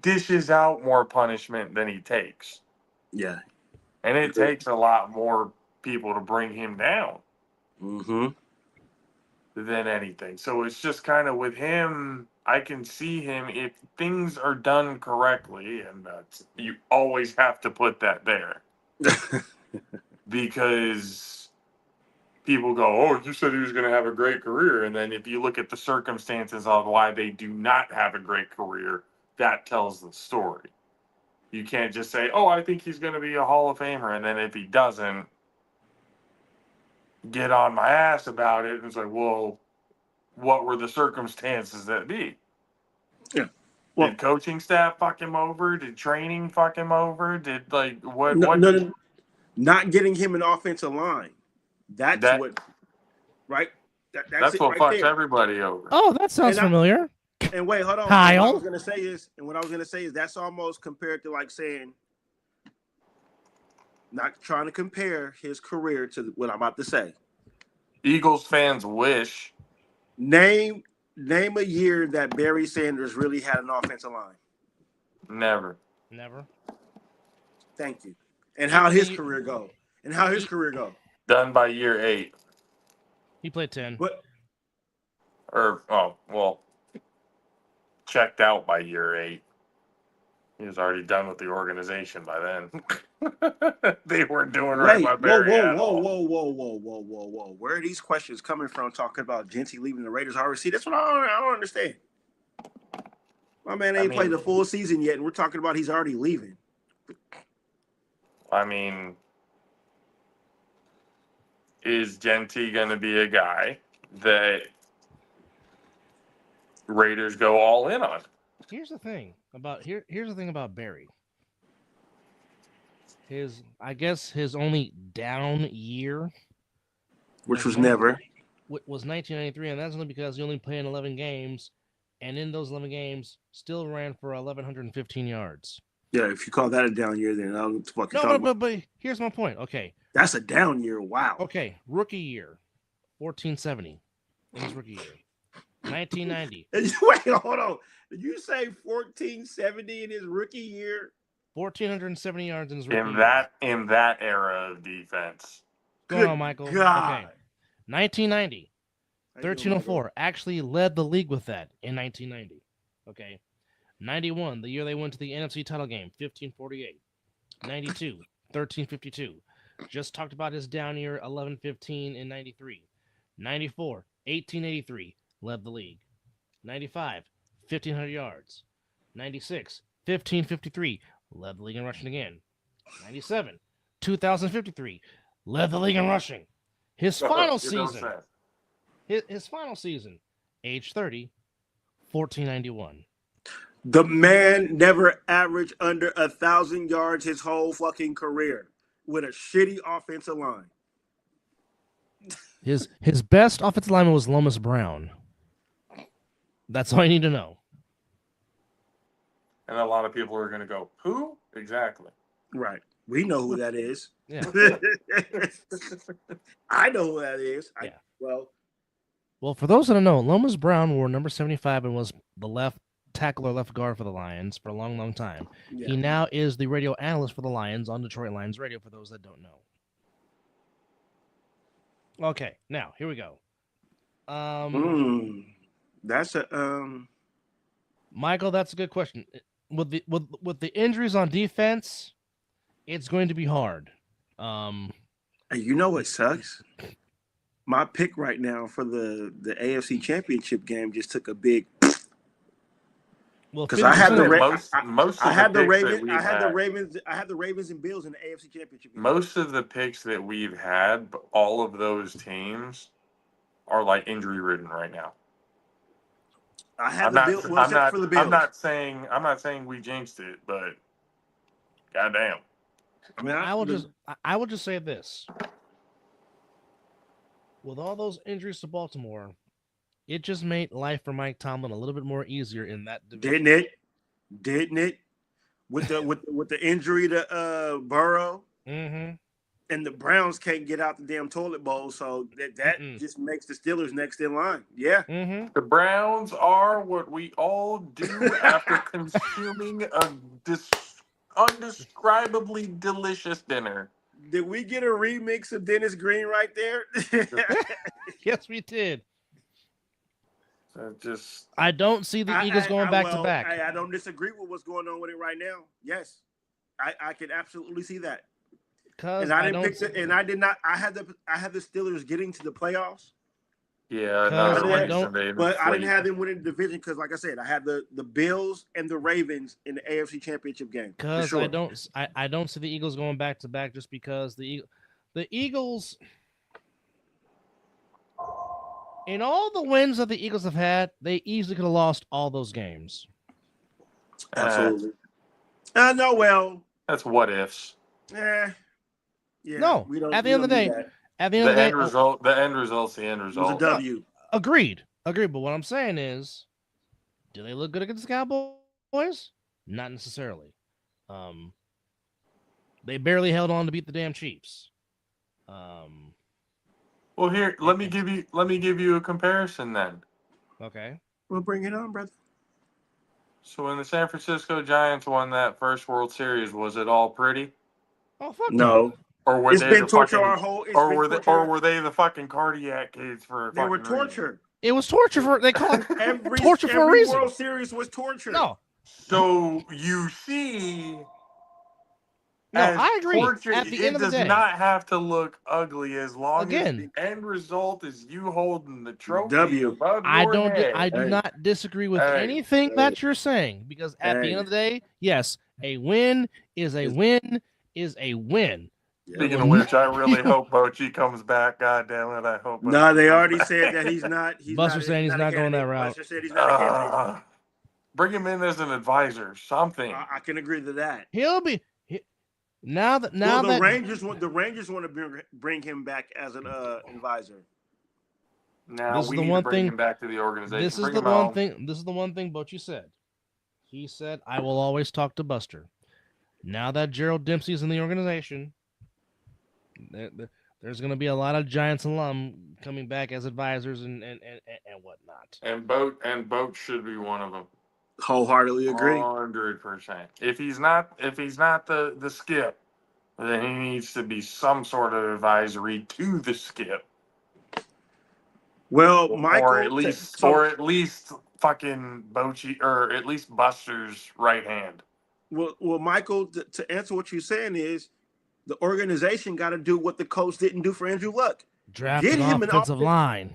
dishes out more punishment than he takes. Yeah. And it takes a lot more people to bring him down. Mm-hmm. Than anything. So it's just kind of with him, I can see him if things are done correctly, and you always have to put that there. Because people go, "Oh, you said he was going to have a great career." And then if you look at the circumstances of why they do not have a great career, that tells the story. You can't just say, "Oh, I think he's going to be a Hall of Famer." And then if he doesn't, get on my ass about it. And it's like, well, what were the circumstances that be? Yeah. Well, did coaching staff fuck him over? Did training fuck him over? Did what? No, not getting him an offensive line. That's what, right? That's it what right fucks there. everybody over. Oh, that sounds familiar. And wait, hold on. Kyle. What I was gonna say is that's almost compared to like saying, not trying to compare his career to what I'm about to say. Eagles fans wish. Name a year that Barry Sanders really had an offensive line. Never. Thank you. And how his career go? Done by year 8. He played 10. But checked out by year 8. He was already done with the organization by then. They weren't doing right by Barry at all. Whoa. Where are these questions coming from talking about Genty leaving the Raiders already? See, that's what I don't understand. My man ain't played the full season yet, and we're talking about he's already leaving. I mean, is Genty going to be a guy that Raiders go all in on? Here's the thing about Barry. I guess his only down year, Which was never. Was 1993, and that's only because he only played in 11 games, and in those 11 games, still ran for 1,115 yards. Yeah, if you call that a down year, then I don't fucking No, but here's my point. Okay. That's a down year. Wow. Okay, rookie year, 1470 in his rookie year. 1990. Wait, hold on. Did you say 1470 in his rookie year? 1,470 yards in his rookie year. In that era of defense. Go on, Michael. God. Okay. 1990. 1304 actually led the league with that in 1990. Okay. 91, the year they went to the NFC title game, 1548. 92, 1352. Just talked about his down year, 1115 in 93. 94, 1883, led the league. 95, 1,500 yards. 96, 1553, led the league in rushing again. 97, 2,053, led the league in rushing. His final season, age 30, 1,491. The man never averaged under 1,000 yards his whole fucking career with a shitty offensive line. His best offensive lineman was Lomas Brown. That's all you need to know. And a lot of people are going to go, who? Exactly. Right. We know who that is. Yeah. I know who that is. Yeah. Well, for those that don't know, Lomas Brown wore number 75 and was the left tackle or left guard for the Lions for a long, long time. Yeah. He now is the radio analyst for the Lions on Detroit Lions Radio, for those that don't know. Okay, now, here we go. That's a Michael, that's a good question. With the injuries on defense, it's going to be hard. You know what sucks? My pick right now for the AFC Championship game just took a big. Well, because I had the Ravens and Bills in the AFC Championship game. Most of the picks that we've had, all of those teams are like injury ridden right now. I had the Bills for the Bills. I'm not saying we jinxed it, but goddamn. I mean, I will just say this. With all those injuries to Baltimore, it just made life for Mike Tomlin a little bit more easier in that division. Didn't it? With the injury to Burrow, mm-hmm. And the Browns can't get out the damn toilet bowl, so that just makes the Steelers next in line. Yeah, mm-hmm. The Browns are what we all do after consuming a undescribably delicious dinner. Did we get a remix of Dennis Green right there? Yes, we did. I don't see the Eagles going back to back. I don't disagree with what's going on with it right now. Yes, I can absolutely see that. And I didn't pick and I did not. I had the Steelers getting to the playoffs. Yeah, but I didn't have them winning the division because, like I said, I had the Bills and the Ravens in the AFC Championship game. Because sure. I don't see the Eagles going back to back just because the Eagles. In all the wins that the Eagles have had, they easily could have lost all those games. Absolutely. No, well, that's what ifs. Yeah. No. At the end of the day, the end result's the end result. It was a W. Agreed. But what I'm saying is, do they look good against the Cowboys? Not necessarily. They barely held on to beat the damn Chiefs. Well, here, let me give you a comparison then. Okay. We'll bring it on, brother. So when the San Francisco Giants won that first World Series, was it all pretty? Oh, fuck no. Or were it's they been the torture fucking, our whole? Or were they the fucking cardiac kids for? They were tortured. It was torture for they call it Every torture for a reason. World Series was torture. No, So you see, no, as I agree. torture, At the it end of the does day, not have to look ugly as long Again. as the end result is you holding the trophy W. above I your don't. head. I do Hey. not disagree with Hey. anything Hey. that you're saying because at the Hey. end of the day, yes, a win is a win is a win. Speaking of which, I really hope Bochy comes back. God damn it, I hope. No, Bochy they comes already back. said that he's not. Buster saying he's not going that route. Buster said he's not a candidate. Bring him in as an advisor, something. I can agree to that. He'll be now that The Rangers want to bring him back as an advisor. Now This is we the need one to bring thing- him back to the organization. This is Bring the him one home. thing. This is the one thing Bochy said. He said, "I will always talk to Buster." Now that Gerald Dempsey's in the organization, there's going to be a lot of Giants alum coming back as advisors and whatnot. And Boat should be one of them. Wholeheartedly agree. 100%. If he's not the skip, then he needs to be some sort of advisory to the skip. Well, Michael, or at least fucking Bochy, or at least Buster's right hand. Well, Michael, to answer what you're saying is, the organization got to do what the coach didn't do for Andrew Luck. Draft an offensive line.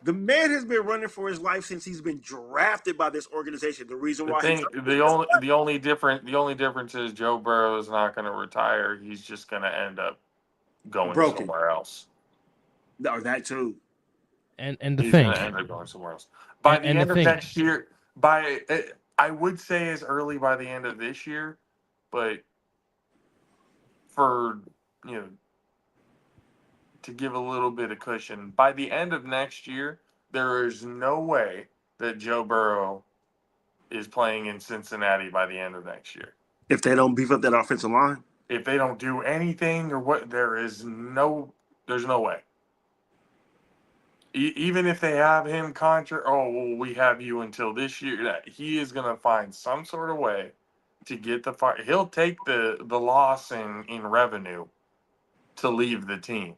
The man has been running for his life since he's been drafted by this organization. The reason why the only difference is Joe Burrow is not going to retire. He's just going to end up going somewhere else. Or that too. And the He's thing, going to end up going somewhere else. By the end of next year, I would say as early by the end of this year, but for to give a little bit of cushion, by the end of next year, there is no way that Joe Burrow is playing in Cincinnati by the end of next year. If they don't beef up that offensive line, if they don't do anything or what, there's no way. Even if they have him contract, we have you until this year. That he is going to find some sort of way to get the fire. He'll take the loss in revenue to leave the team.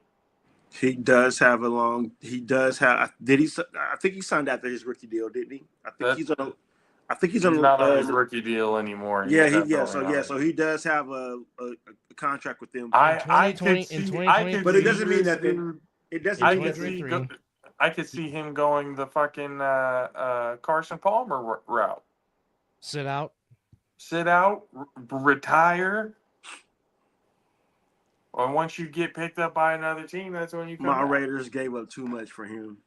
He does have a long. He does have. Did he? I think he signed after his rookie deal, didn't he? I think he's not on his rookie deal anymore. So he does have a contract with them. I could but it doesn't mean that it doesn't. I could see him going the fucking Carson Palmer route. Sit out, retire. Or once you get picked up by another team, that's when you come back. Raiders gave up too much for him.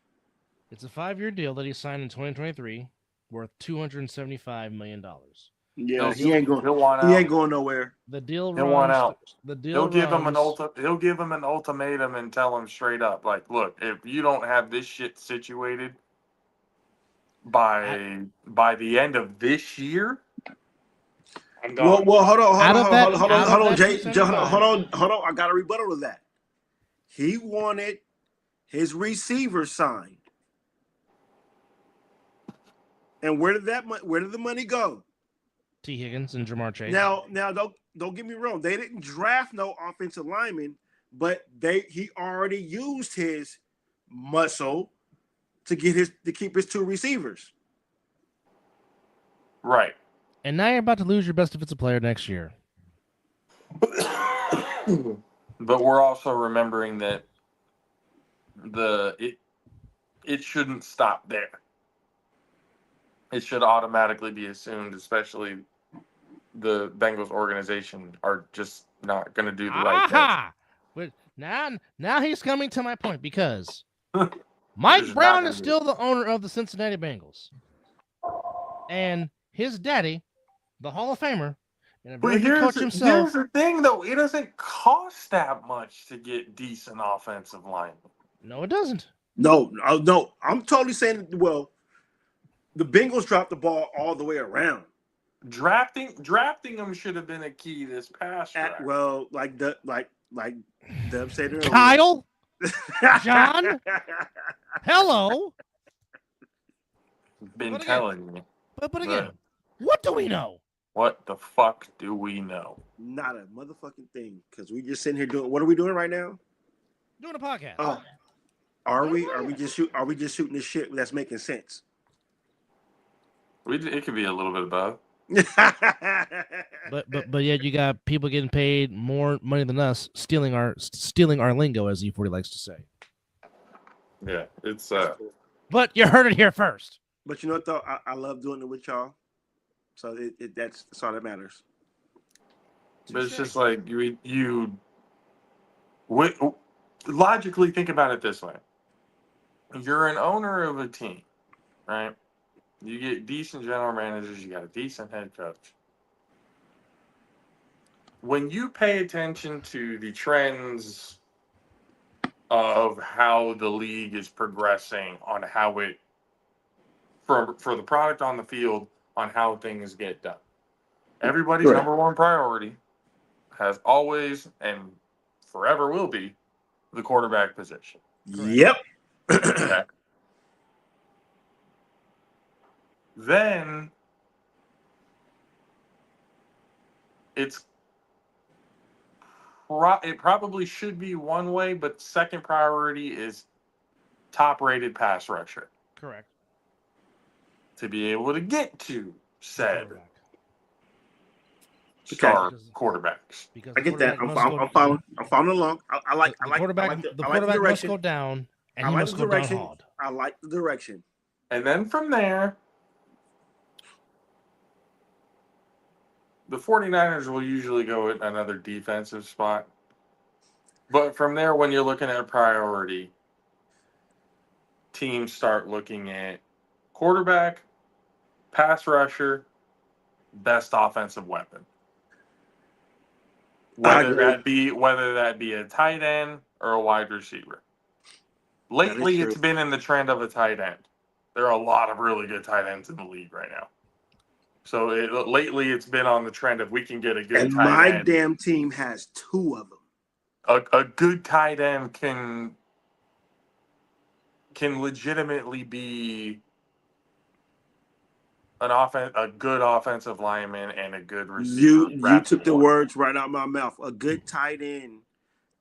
It's a 5-year deal that he signed in 2023, worth $275 million. Yeah, he ain't going nowhere. The deal he'll want out. He'll give him an ultimatum and tell him straight up, like, look, if you don't have this shit situated by the end of this year, I'm gone. Well, hold on, Jay. Hold on. I got a rebuttal to that. He wanted his receiver signed, and where did the money go? T. Higgins and Jamar Chase. Now, don't get me wrong. They didn't draft no offensive lineman, but he already used his muscle to keep his two receivers. Right. And now you're about to lose your best defensive player next year. But we're also remembering that it shouldn't stop there. It should automatically be assumed, especially the Bengals organization are just not going to do the right thing. But now he's coming to my point because Mike Brown is still the owner of the Cincinnati Bengals. And his daddy, the Hall of Famer, and a very good coach himself. Here's the thing, though. It doesn't cost that much to get decent offensive linemen. No, it doesn't. No. I'm totally saying, well, the Bengals dropped the ball all the way around. Drafting them should have been a key this past draft. Well, like Dub said earlier. Kyle? John? Hello? Been telling you. But again, what do we know? What the fuck do we know? Not a motherfucking thing. Because we just sitting here doing. What are we doing right now? Doing a podcast. Oh, Are we? Are we just shooting this shit that's making sense? It could be a little bit of both. But yet you got people getting paid more money than us, stealing our lingo, as E40 likes to say. Yeah, it's But you heard it here first. But you know what though? I love doing it with y'all. So that's all that matters. But it's just like logically think about it this way. You're an owner of a team, right? You get decent general managers, you got a decent head coach. When you pay attention to the trends of how the league is progressing on how it for the product on the field, on how things get done. Everybody's Right. number one priority has always and forever will be the quarterback position. Yep. Okay. Then it probably should be one way, but second priority is top-rated pass rusher Correct. to be able to get to said Quarterback. star Because- quarterbacks. Because I the get that. quarterback I'm must following. I'm following along. I like the the quarterback must direction. go down, and I he like must the go down direction. hard. I like the direction. And then from there, the 49ers will usually go at another defensive spot. But from there, when you're looking at priority, teams start looking at quarterback, pass rusher, best offensive weapon. Whether that be a tight end or a wide receiver. Lately, it's been in the trend of a tight end. There are a lot of really good tight ends in the league right now. So lately, it's been on the trend of we can get a good And tight my end. damn team has two of them. A good tight end can legitimately be a good offensive lineman and a good receiver. You took the words right out of my mouth. A good tight end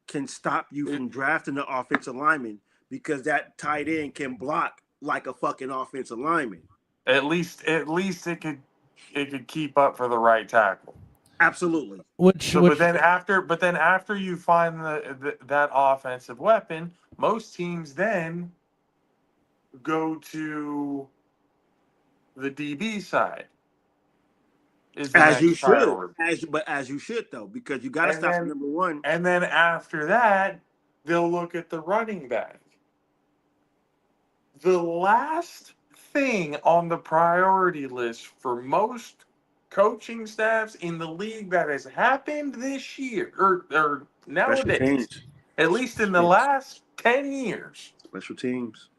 can stop you from drafting the offensive lineman because that tight end can block like a fucking offensive lineman. At least it could keep up for the right tackle. Absolutely. But then after you find that offensive weapon, most teams then go to the DB side. As you should, as you should though, because you got to stop then, number one. And then after that, they'll look at the running back. The last thing on the priority list for most coaching staffs in the league that has happened this year or nowadays, at least in the last 10 years, special teams.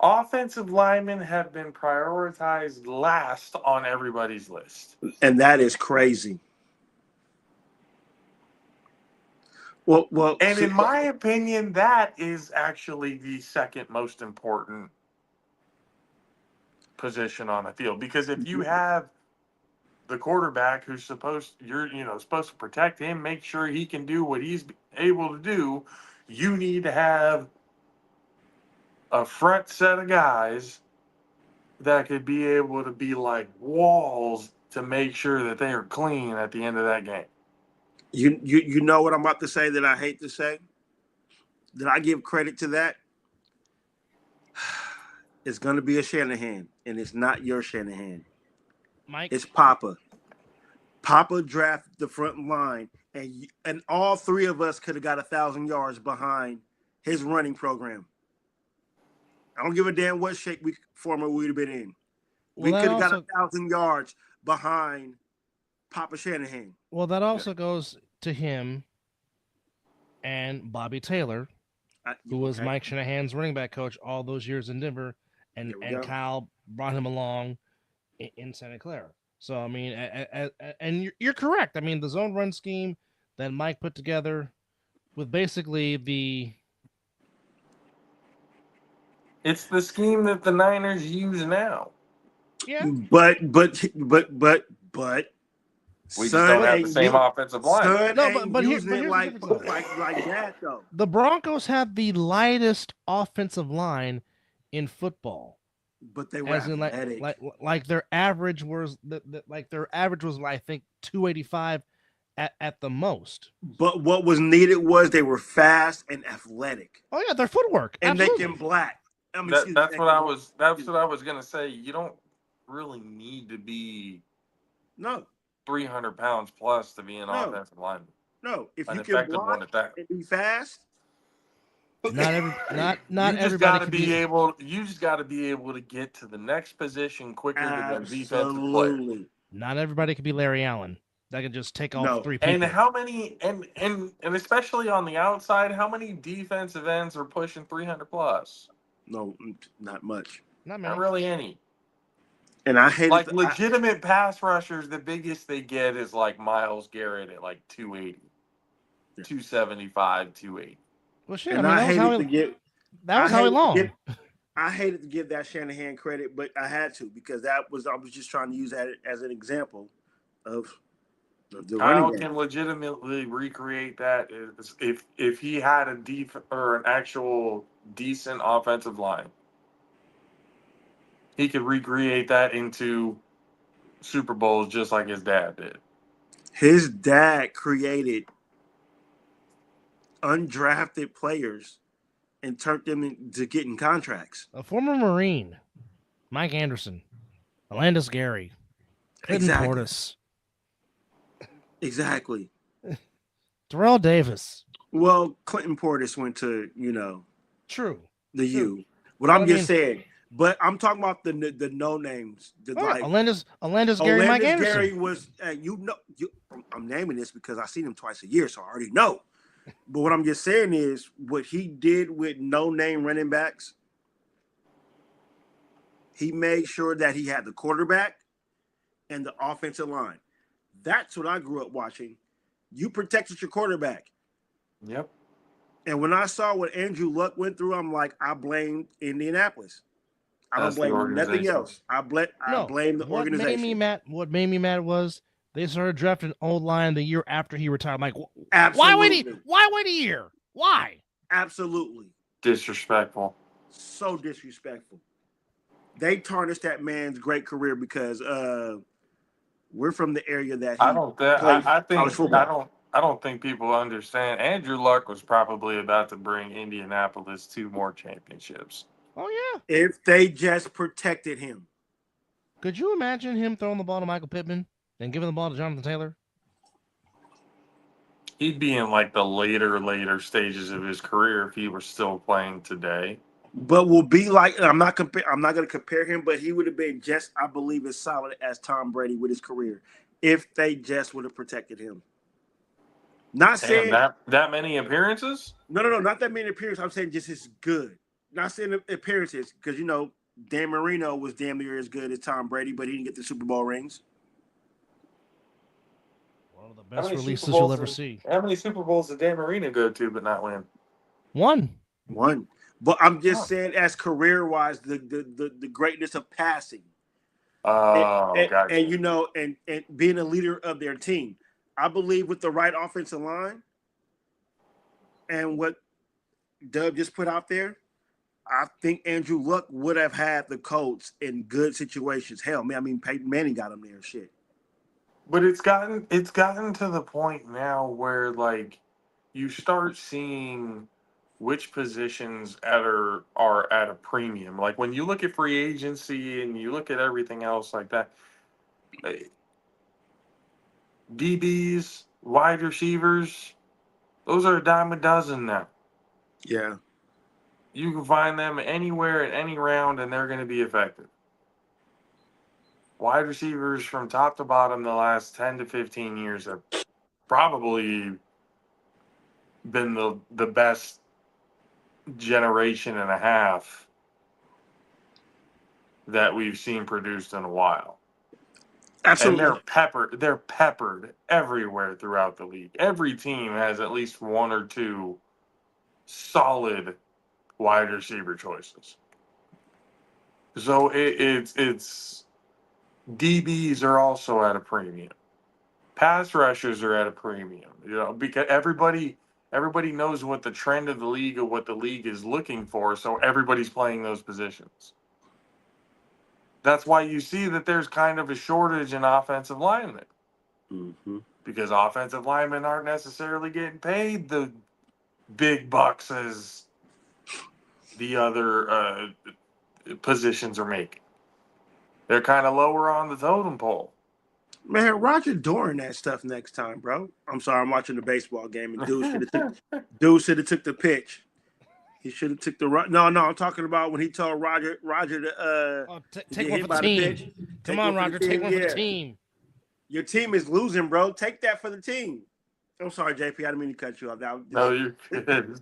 Offensive linemen have been prioritized last on everybody's list. And that is crazy. Well, and in my opinion, that is actually the second most important position on the field. Because if you have the quarterback who's supposed to protect him, make sure he can do what he's able to do, you need to have a front set of guys that could be able to be like walls to make sure that they are clean at the end of that game. You know what I'm about to say that I hate to say? That I give credit to that? It's going to be a Shanahan, and it's not your Shanahan. Mike? It's Papa. Papa drafted the front line, and all three of us could have got 1,000 yards behind his running program. I don't give a damn what shape we'd have been in. We could have got 1,000 yards behind Papa Shanahan. Well, that also goes to him and Bobby Taylor, who was Mike Shanahan's running back coach all those years in Denver, and Kyle brought him along in Santa Clara. So, I mean, and you're correct. I mean, the zone run scheme that Mike put together with basically it's the scheme that the Niners use now. Yeah. But We just don't have the same offensive line. Son No, ain't but using here's it the like difference, though. like that though. The Broncos have the lightest offensive line in football, But they were as in athletic. like their average was I think 285 at the most. But what was needed was they were fast and athletic, Oh yeah, their footwork, and they absolutely. can black. That's what I was gonna say. You don't really need to be No, 300 pounds plus to be an no, offensive lineman, no. If an you can effective one block at that. and be fast, Not everybody can be. You just got to be able to get to the next position quicker than the defensive player. absolutely. Not everybody can be Larry Allen. That can just take off No. 3 people. And how many and especially on the outside, how many defensive ends are pushing 300 plus? No, not much. Not Not many. really any. And I hate Like it. legitimate pass rushers, the biggest they get is like Myles Garrett at like 280, 275, 280. Well, shit. And I mean, I that was hated how to he. get. That was how he long. I hated to give that Shanahan credit, but I had to because I was just trying to use that as an example of the running Kyle game. can legitimately recreate that if he had a or an actual decent offensive line. He could recreate that into Super Bowls just like his dad did. His dad created undrafted players and turned them into getting contracts. A former Marine, Mike Anderson, Alandis Gary, Clinton Portis. Exactly. Terrell Davis. Well, Clinton Portis went to, True. the True. U. What I'm just saying. But I'm talking about the no names. Alandis Gary, Mike Anderson. Gary was, I'm naming this because I see him twice a year, so I already know. But what I'm just saying is what he did with no name running backs. He made sure that he had the quarterback and the offensive line. That's what I grew up watching. You protected your quarterback. Yep. And when I saw what Andrew Luck went through, I'm like, I blame Indianapolis. I don't blame nothing else. I blame the organization. What made me mad was they started drafting O-line the year after he retired. I'm like, Absolutely. why wait a year? Why? Absolutely. Disrespectful. So disrespectful. They tarnished that man's great career because we're from the area that he I don't think people understand. Andrew Luck was probably about to bring Indianapolis 2 more championships. Oh yeah. If they just protected him. Could you imagine him throwing the ball to Michael Pittman and giving the ball to Jonathan Taylor? He'd be in like the later stages of his career if he were still playing today. But will be like I'm not going to compare him, but he would have been just, I believe, as solid as Tom Brady with his career if they just would have protected him. Not saying that many appearances. No, not that many appearances. I'm saying just as good. Not saying appearances because Dan Marino was damn near as good as Tom Brady, but he didn't get the Super Bowl rings. One of the best releases you'll ever see. How many Super Bowls did Dan Marino go to but not win? One. But I'm just saying, as career-wise, the greatness of passing. Gotcha. And being a leader of their team. I believe with the right offensive line and what Dub just put out there, I think Andrew Luck would have had the Colts in good situations. Hell, man, I mean Peyton Manning got him there, shit. But it's gotten to the point now where like you start seeing which positions are at a premium. Like when you look at free agency and you look at everything else like that, DBs, wide receivers, those are a dime a dozen now. Yeah. You can find them anywhere at any round and they're going to be effective. Wide receivers from top to bottom the last 10 to 15 years have probably been the best generation and a half that we've seen produced in a while. Absolutely. And they're peppered everywhere throughout the league. Every team has at least one or two solid wide receiver choices. So it's DBs are also at a premium. Pass rushers are at a premium, because everybody knows what the trend of the league or what the league is looking for, so everybody's playing those positions. That's why you see that there's kind of a shortage in offensive linemen, because offensive linemen aren't necessarily getting paid the big bucks as the other positions are making. They're kind of lower on the totem pole. Man, Roger Doring that stuff next time, bro. I'm sorry, I'm watching the baseball game, and dude should have took the pitch. He should have took the run. No, I'm talking about when he told Roger to take get one hit for by the the team. pitch. Come on, Roger, take one for the team. Your team is losing, bro. Take that for the team. I'm sorry, JP. I didn't mean to cut you off. No, you're good.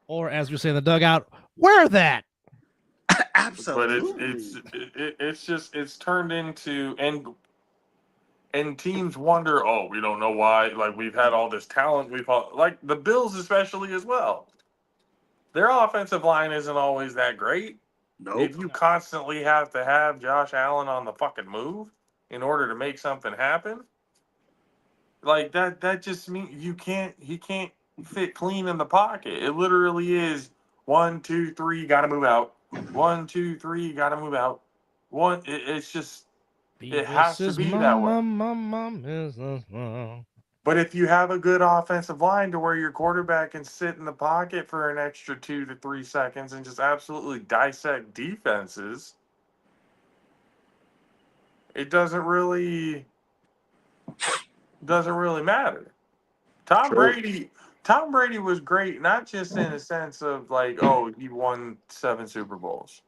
Or as we say in the dugout, wear that. Absolutely. But it's turned into, and teams wonder, oh, we don't know why. Like, we've had all this talent. Like the Bills especially as well. Their offensive line isn't always that great. Nope. If you constantly have to have Josh Allen on the fucking move in order to make something happen, like that just means he can't fit clean in the pocket. It literally is 1, 2, 3, gotta move out. 1, 2, 3, gotta move out. It's just, it has to be that way. But if you have a good offensive line to where your quarterback can sit in the pocket for an extra 2 to 3 seconds and just absolutely dissect defenses, it doesn't really matter. Tom Brady was great, not just in a sense of like, oh, he won 7 Super Bowls.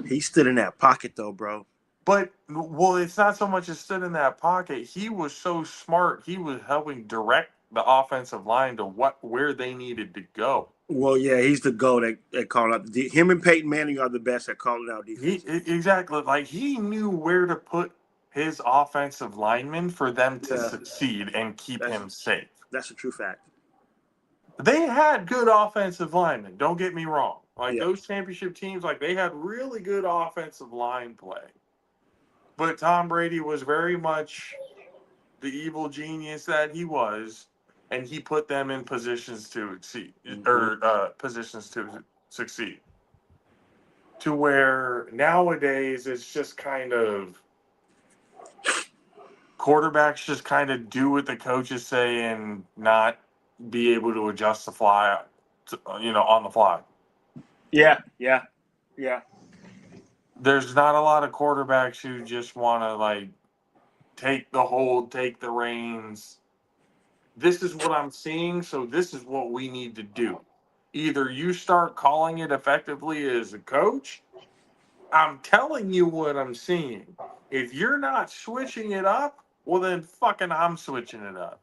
He stood in that pocket though, bro. But, well, it's not so much as stood in that pocket. He was so smart. He was helping direct the offensive line to where they needed to go. Well, yeah, he's the GOAT at calling out him and Peyton Manning are the best at calling out defense. Exactly. Like, he knew where to put his offensive linemen for them to succeed and keep him safe. That's a true fact. They had good offensive linemen. Don't get me wrong. Like, those championship teams, like, they had really good offensive line play. But Tom Brady was very much the evil genius that he was, and he put them in positions to exceed, positions to succeed. To where nowadays it's just kind of quarterbacks just kind of do what the coaches say and not be able to adjust the fly, on the fly. Yeah. There's not a lot of quarterbacks who just want to like take the reins. This is what I'm seeing, so this is what we need to do. Either you start calling it effectively as a coach. I'm telling you what I'm seeing. If you're not switching it up, well then fucking I'm switching it up.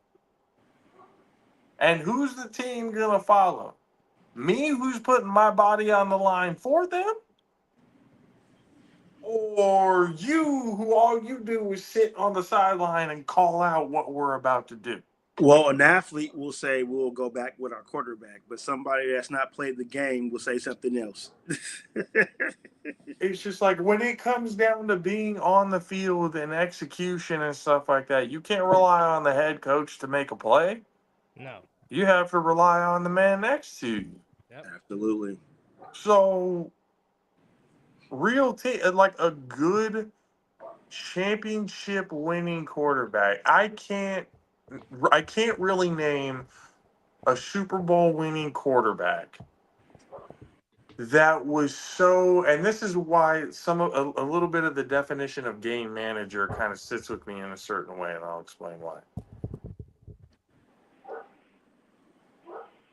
And who's the team gonna follow? Me, who's putting my body on the line for them? Or you, who all you do is sit on the sideline and call out what we're about to do? Well, an athlete will say we'll go back with our quarterback, but somebody that's not played the game will say something else. It's just like when it comes down to being on the field and execution and stuff like that, you can't rely on the head coach to make a play. No. You have to rely on the man next to you. Yep. Absolutely. So, like a good championship winning quarterback, I can't really name a Super Bowl winning quarterback that was so, and this is why a little bit of the definition of game manager kind of sits with me in a certain way, and I'll explain why.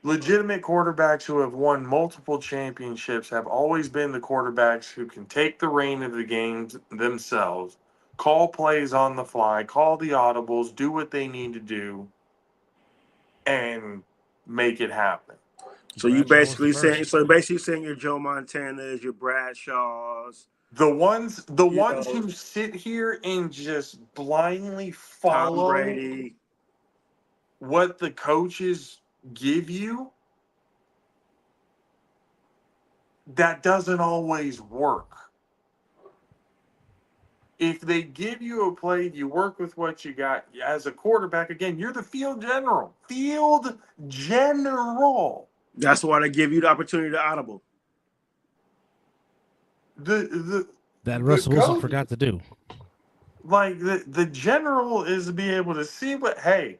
Legitimate quarterbacks who have won multiple championships have always been the quarterbacks who can take the reign of the game themselves, call plays on the fly, call the audibles, do what they need to do, and make it happen. So you basically saying your Joe Montanas, your Bradshaws, the ones who sit here and just blindly follow Tom Brady, what the coaches give you, that doesn't always work. if they give you a play, you work with what you got. As a quarterback, again, you're the field general. Field general. That's why they give you the opportunity to audible. The Russell Wilson coach, forgot to do. like the general is to be able to see what, hey,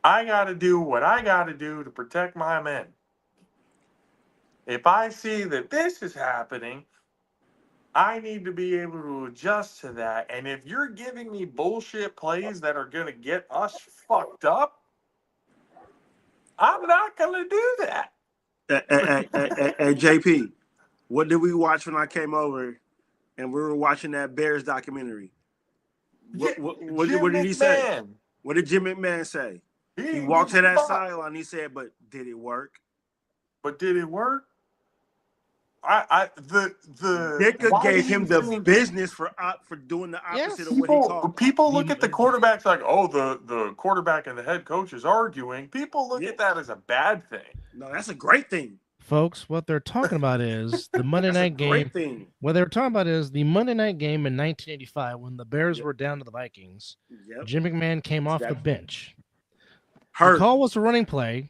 I got to do what I got to do to protect my men. If I see that this is happening, I need to be able to adjust to that. And if you're giving me bullshit plays that are going to get us fucked up, I'm not going to do that. Hey, JP, what did we watch when I came over and we were watching that Bears documentary? What did he say? What did Jim McMahon say? He walked to that sideline. He said, "But did it work? But did it work?" Ditka gave him the business for doing the opposite of what he called. People look at the quarterbacks like, oh, the quarterback and the head coach is arguing. People look at that as a bad thing. No, that's a great thing. Folks, what they're talking about is the Monday night game. What they're talking about is the Monday night game in 1985 when the Bears were down to the Vikings. Jim McMahon came off the bench. The call was a running play.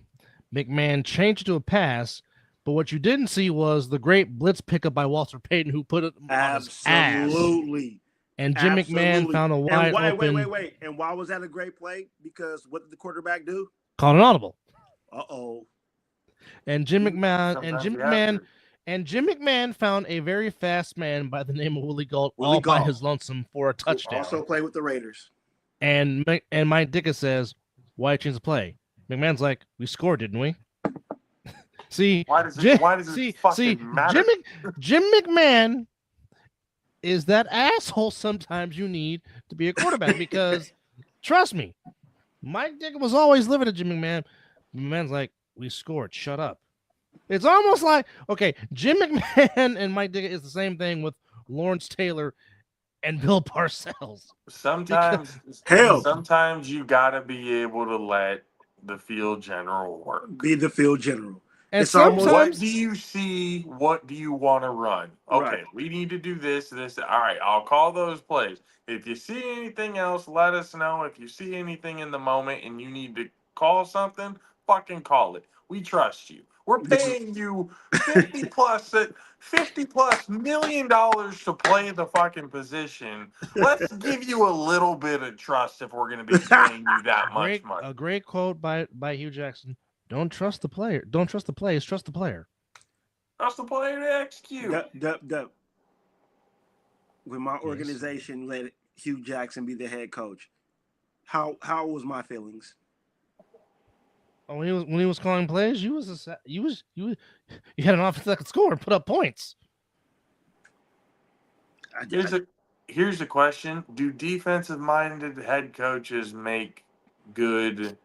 McMahon changed to a pass. But what you didn't see was the great blitz pickup by Walter Payton, who put it on his ass. And Jim McMahon found a wide open. Wait. And why was that a great play? Because what did the quarterback do? Called an audible. Uh-oh. And Jim McMahon found a very fast man by the name of Willie Gault by his lonesome for a touchdown. Also played with the Raiders. And Mike Ditka says, "Why change the play?" McMahon's like, "We scored, didn't we?" See, why does it fucking matter? Jim McMahon is that asshole sometimes you need to be a quarterback because, trust me, Mike Ditka was always living to Jim McMahon. McMahon's like, "We scored, shut up." It's almost like, okay, Jim McMahon and Mike Ditka is the same thing with Lawrence Taylor and Bill Parcells. Sometimes you got to be able to let the field general work. Be the field general. And sometimes, what do you see? What do you want to run? Okay, we need to do this. All right, I'll call those plays. If you see anything else, let us know. If you see anything in the moment and you need to call something, fucking call it. We trust you. We're paying you $50 plus $50+ million to play the fucking position. Let's give you a little bit of trust if we're going to be paying you that much money. A great quote by Hugh Jackson. Don't trust the player. Don't trust the plays. Trust the player. Trust the player to execute. When my organization let Hugh Jackson be the head coach, how was my feelings? Oh, when he was calling plays, you had an offense that could score and put up points. Here's the question: do defensive-minded head coaches make good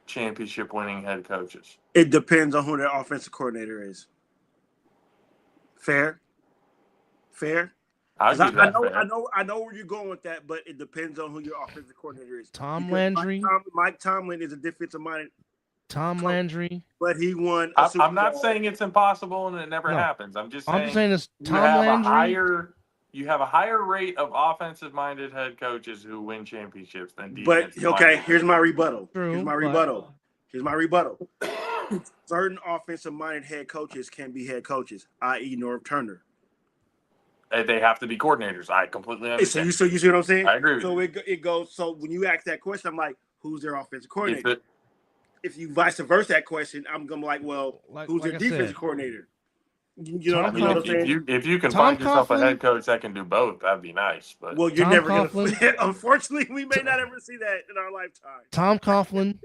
championship-winning head coaches? It depends on who their offensive coordinator is. Fair. I know where you're going with that, but it depends on who your offensive coordinator is. Tom Landry. Mike Tomlin is a defensive-minded. Tom Landry, but he won. I'm not saying it's impossible and it never happens. I'm just saying this. Tom Landry. You have a higher rate of offensive-minded head coaches who win championships than defensive. But okay, here's my rebuttal. Here's my rebuttal. Certain offensive-minded head coaches can be head coaches, i.e., Norv Turner. They have to be coordinators. I completely understand. So you see what I'm saying? I agree. So it goes. So when you ask that question, I'm like, who's their offensive coordinator? If you vice versa that question, I'm gonna be like, well, who's their defensive coordinator? You know what I'm saying? If you can find yourself a head coach that can do both, that'd be nice. But you're never gonna. Unfortunately, we may not ever see that in our lifetime. Tom Coughlin,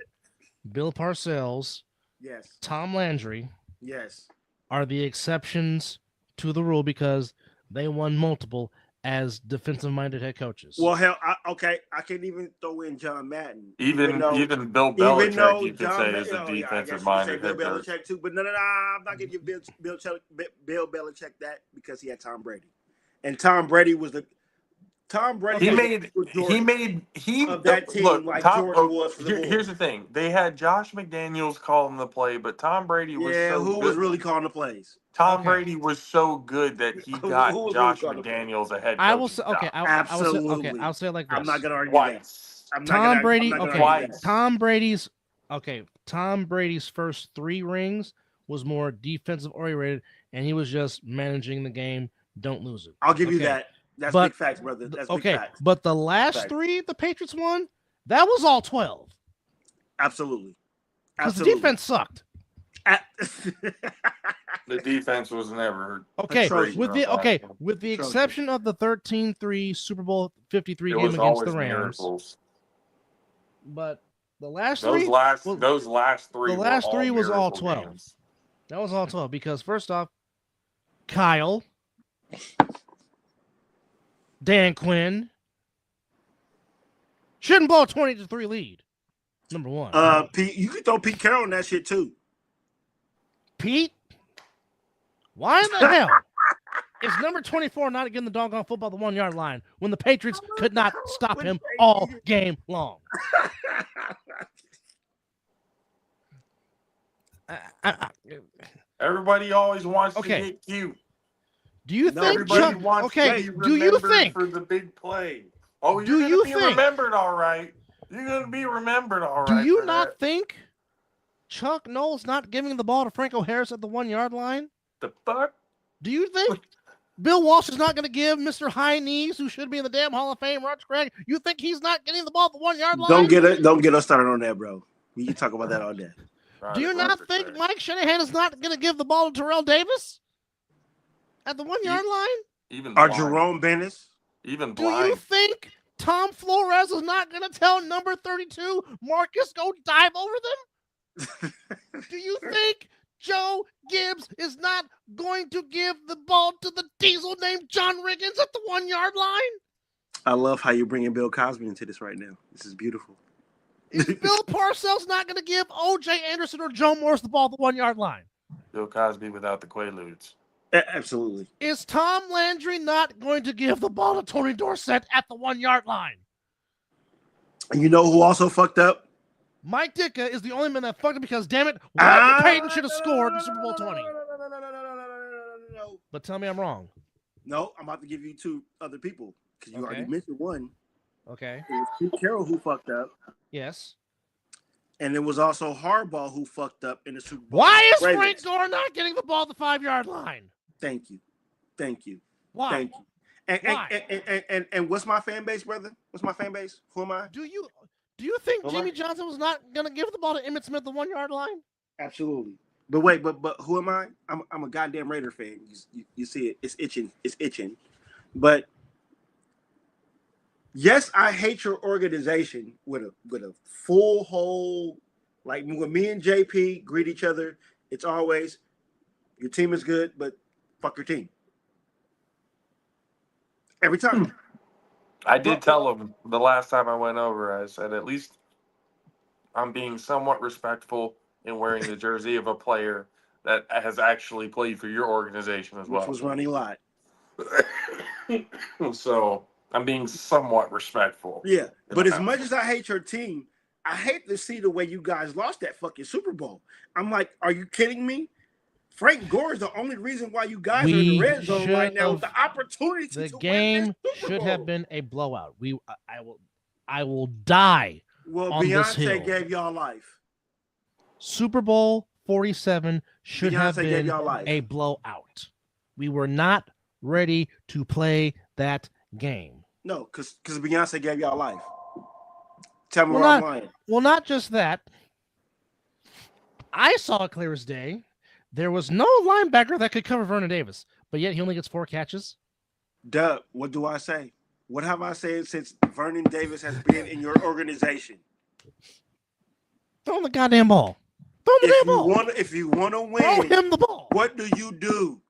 Bill Parcells, yes, Tom Landry, yes, are the exceptions to the rule because they won multiple as defensive-minded head coaches. Well, hell, I can't even throw in John Madden. Even Bill Belichick, you could say, is a defensive-minded head coach. Belichick too, but no, I'm not gonna give Bill Belichick that because he had Tom Brady, and Tom Brady Tom Brady. He Okay. made of that team look, like Tom, Jordan was for the Bulls. here's the thing. They had Josh McDaniels calling the play, but Tom Brady was so who good. was really calling the plays? Tom Brady was so good that he Who got was Josh really calling the McDaniels a head I will coaching say, okay, job. Absolutely. I'll say it like this. I'm not gonna argue that. Twice. I'm not Tom gonna, Brady, I'm not gonna okay. argue that. Tom Brady's first 3 rings was more defensive oriented, and he was just managing the game. Don't lose it. I'll give you Okay. that. That's But- big facts, brother. That's big Okay, facts. but the last Facts. 3 the Patriots won, that was all 12 Absolutely. because the Absolutely. defense sucked. The defense was never Okay, Atrocious. with the Atrocious. exception of the 13-3 Super Bowl 53 It game was against always the Rams, miracles. but the last Those 3 last well, those last 3 the last were 3 was all miracle 12. games. That was all 12 because first off, Kyle, Dan Quinn shouldn't blow a 20-3 lead. Number 1. Pete, you can throw Pete Carroll on that shit too. Pete, why in the hell is number 24 not getting the doggone football the 1 yard line when the Patriots could not stop him all game long? Everybody always wants Okay. to get cute. Do you No, think Everybody Chuck? wants Okay, to be do you remembered think? for the big play? Oh, Do you're you gonna be think- remembered all right. You're gonna be remembered all right. Do you for not that. think Chuck Knowles not giving the ball to Franco Harris at the 1 yard line? The fuck? Do you think Bill Walsh is not going to give Mr. High Knees, who should be in the damn Hall of Fame, Roger Craig? You think he's not getting the ball at the 1 yard line? Don't get us started on that, bro. We can talk about that all day. Do you not think Mike Shanahan is not going to give the ball to Terrell Davis at the 1 yard line? Even Or blind. Jerome Bennis? Even Do you blind. think Tom Flores is not going to tell number 32 Marcus go dive over them? Do you think Joe Gibbs is not going to give the ball to the diesel named John Riggins at the 1 yard line? I love how you're bringing Bill Cosby into this right now. This is beautiful. Is Bill Parcells not going to give O.J. Anderson or Joe Morris the ball at the 1 yard line? Bill Cosby without the Quaaludes. Absolutely. Is Tom Landry not going to give the ball to Tony Dorsett at the 1 yard line? And you know who also fucked up? Mike Ditka is the only man that fucked up because, damn it, Walter Payton should have scored in Super Bowl 20. No. But tell me I'm wrong. No, I'm about to give you 2 other people because you Okay. already mentioned one. Okay. It was Pete Carroll who fucked up, Yes. and it was also Harbaugh who fucked up in the Super Bowl. Why is Ravens. Frank Gore not getting the ball at the 5 yard line? Thank you. Why? Thank you. And what's my fan base, brother? What's my fan base? Who am I? Do you think Hold Jimmy on. Johnson was not going to give the ball to Emmitt Smith the 1 yard line? Absolutely. But wait, but who am I? I'm a goddamn Raider fan. You see it? It's itching. But yes, I hate your organization with a full whole, like when me and JP greet each other, it's always your team is good, but fuck your team. Every time. I did tell him the last time I went over, I said, at least I'm being somewhat respectful in wearing the jersey of a player that has actually played for your organization as Which well. was Ronnie Lott. So I'm being somewhat respectful. Yeah. But as much as I hate your team, I hate to see the way you guys lost that fucking Super Bowl. I'm like, are you kidding me? Frank Gore is the only reason why you guys are in the red zone right now with the opportunity The to game win this Super should Bowl. have been a blowout. I will die. Well, on this hill. Beyonce gave y'all life. Super Bowl 47 should have Beyonce gave been y'all life. a blowout. We were not ready to play that game. No, because Beyonce gave y'all life. Tell me Well, where I'm not- lying. Well, not just that. I saw it clear as day. There was no linebacker that could cover Vernon Davis, but yet he only gets 4 catches. Duh, what do I say? What have I said since Vernon Davis has been in your organization? Throw him the goddamn ball. Throw him the damn ball. If you want to Throw win, him the ball. what do you do?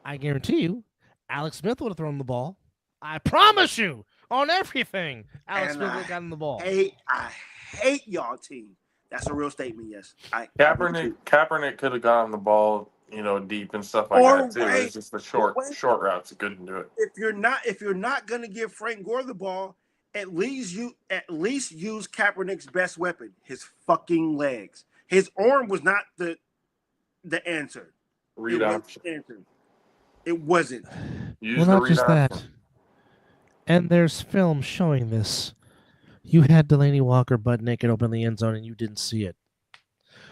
I guarantee you, Alex Smith would have thrown the ball. I promise you, on everything, Alex And Smith would have gotten the ball. I hate y'all team. That's a real statement, yes. Kaepernick could have gotten the ball. deep and stuff like Or that too. It's just the short routes. Couldn't do it. If you're not gonna give Frank Gore the ball, at least use Kaepernick's best weapon, his fucking legs. His arm was not the answer. Read option. It wasn't. Use the not read just option. that. And there's film showing this. You had Delaney Walker butt naked open the end zone, and you didn't see it.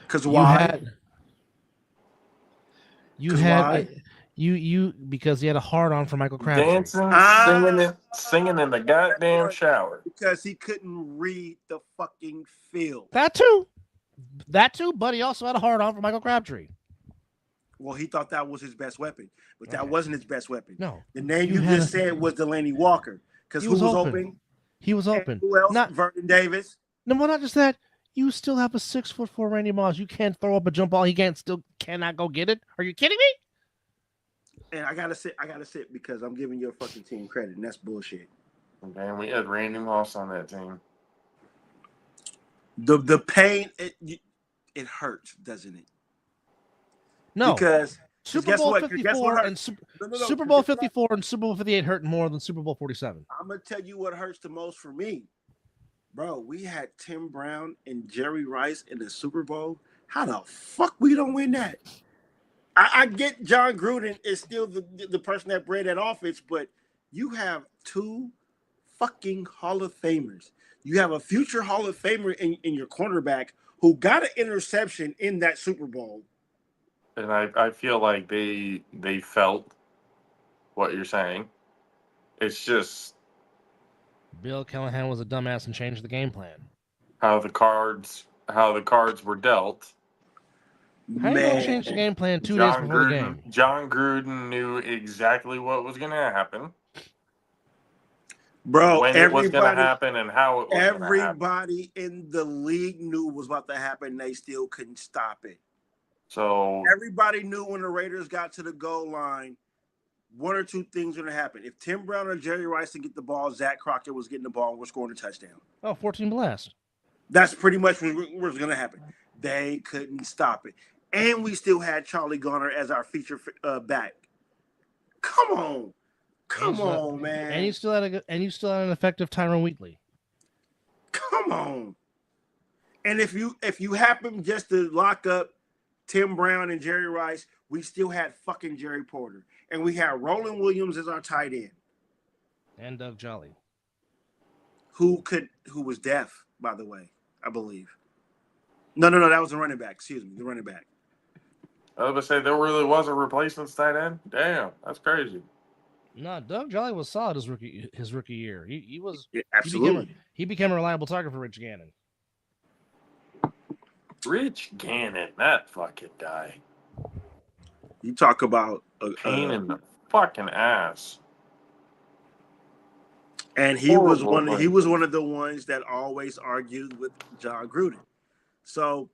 Because why? Because he had a hard on for Michael Crabtree. Dancing, singing in the goddamn shower. Because he couldn't read the fucking field. That too, but he also had a hard on for Michael Crabtree. Well, he thought that was his best weapon, but that wasn't his best weapon. No. The name you just said was Delaney Walker. Because who was open? He was open. And who else? Not Vernon Davis. No, well, not just that. You still have a 6'4" Randy Moss. You can't throw up a jump ball. He cannot go get it. Are you kidding me? And I gotta sit because I'm giving your fucking team credit, and that's bullshit. Man, we had Randy Moss on that team. The pain it hurts, doesn't it? No, because Super Bowl 54 and Super Bowl 54 and Super Bowl 58 hurt more than Super Bowl 47. I'm gonna tell you what hurts the most for me, bro. We had Tim Brown and Jerry Rice in the Super Bowl. How the fuck we don't win that? I get John Gruden is still the person that bred that offense, but you have two fucking Hall of Famers. You have a future Hall of Famer in your cornerback who got an interception in that Super Bowl. And I feel like they felt what you're saying. It's just Bill Callahan was a dumbass and changed the game plan. How the cards were dealt. How do you change the game plan 2 days before the game? John Gruden knew exactly what was going to happen. Bro, when it was going to happen and how it was going to happen. Everybody in the league knew it was about to happen. They still couldn't stop it. So everybody knew when the Raiders got to the goal line, one or two things were going to happen. If Tim Brown or Jerry Rice didn't get the ball, Zach Crockett was getting the ball and was scoring a touchdown. Oh, 14 blast. That's pretty much what was going to happen. They couldn't stop it. And we still had Charlie Garner as our feature back. Come on, man. And you still had an effective Tyron Wheatley. Come on. And if you happen just to lock up Tim Brown and Jerry Rice, we still had fucking Jerry Porter. And we had Roland Williams as our tight end. And Doug Jolly. Who was deaf, by the way, I believe. No, that was the running back. Excuse me, the running back. I was going to say, there really was a replacement tight end? Damn, that's crazy. No, Doug Jolly was solid his rookie year. He was absolutely. He became a reliable target for Rich Gannon. Rich Gannon, that fucking guy. You talk about a pain in the fucking ass. And he was one of the ones that always argued with John Gruden. So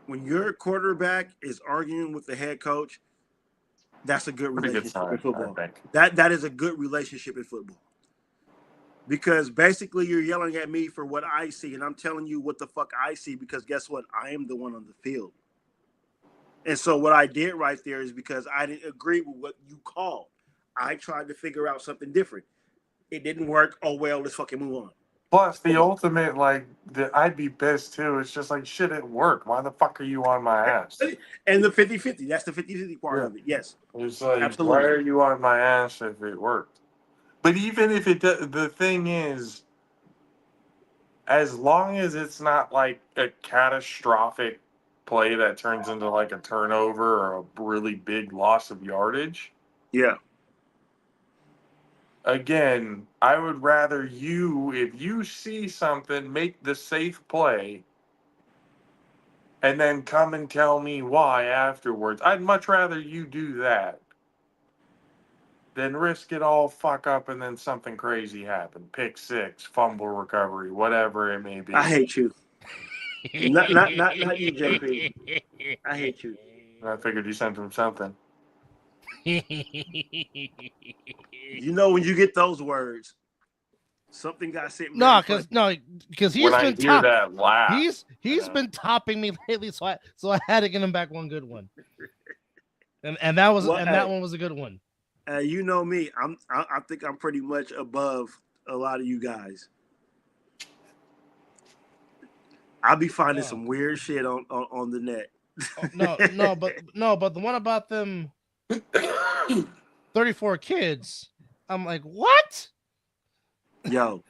when your quarterback is arguing with the head coach, that's a good relationship in football. That is a good relationship in football. Because basically you're yelling at me for what I see, and I'm telling you what the fuck I see, because guess what? I am the one on the field. And so what I did right there is because I didn't agree with what you called. I tried to figure out something different. It didn't work. Oh, well, let's fucking move on. Plus, the ultimate, I'd be pissed too. It's just like, shit, it worked. Why the fuck are you on my ass? And the 50-50. That's the 50-50 part of it. Yes. It's like, absolutely. Why are you on my ass if it worked? But even if it does, the thing is, as long as it's not like a catastrophic play that turns into like a turnover or a really big loss of yardage. Yeah. Again, I would rather if you see something, make the safe play and then come and tell me why afterwards. I'd much rather you do that than risk it all, fuck up, and then something crazy happen. Pick six, fumble recovery, whatever it may be. I hate you. not you, JP. I hate you. I figured you sent him something. You know when you get those words, something got sent. Because he's when been that laugh. He's been topping me lately, so I had to get him back one good one. and that one was a good one. You know me. I think I'm pretty much above a lot of you guys. I'll be finding some weird shit on the net. But the one about them 34 kids, I'm like, what? Yo.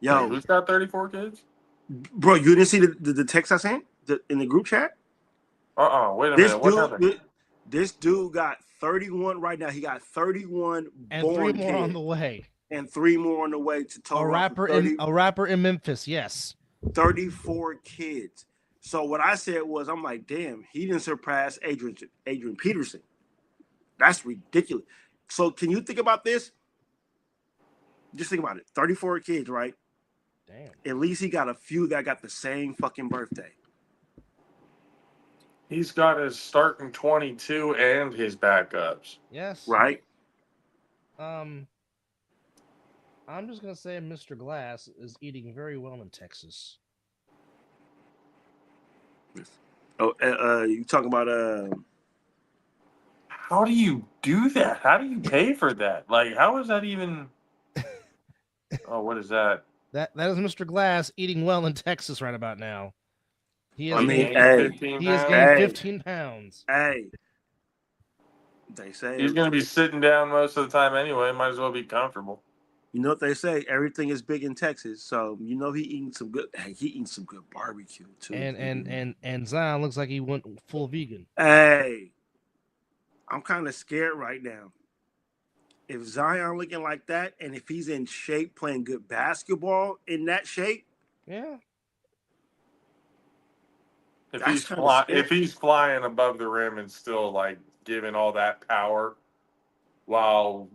Wait, who's got 34 kids? Bro, you didn't see the text I sent in the group chat? Wait a minute. What happened? This dude got 31 right now. He got 31 and born 3 more kids, on the way. and 3 more on the way to total. A rapper in Memphis, yes. 34 kids. So what I said was, I'm like, damn, he didn't surpass Adrian Peterson. That's ridiculous. So can you think about this? Just think about it. 34 kids, right? Damn. At least he got a few that got the same fucking birthday. He's got his starting 22 and his backups. Yes. Right? I'm just gonna say Mr. Glass is eating very well in Texas. Oh, you talking about How do you do that? How do you pay for that? Like, how is that even? Oh, what is that? That is Mr. Glass eating well in Texas right about now. He has gained 15 pounds. Hey, they say he's going to be sitting down most of the time anyway. Might as well be comfortable. You know what they say? Everything is big in Texas, so you know he eating some good. Hey, he eating some good barbecue too. And Zion looks like he went full vegan. Hey, I'm kind of scared right now. If Zion looking like that, and if he's in shape, playing good basketball in that shape, yeah. If he's flying above the rim and still like giving all that power while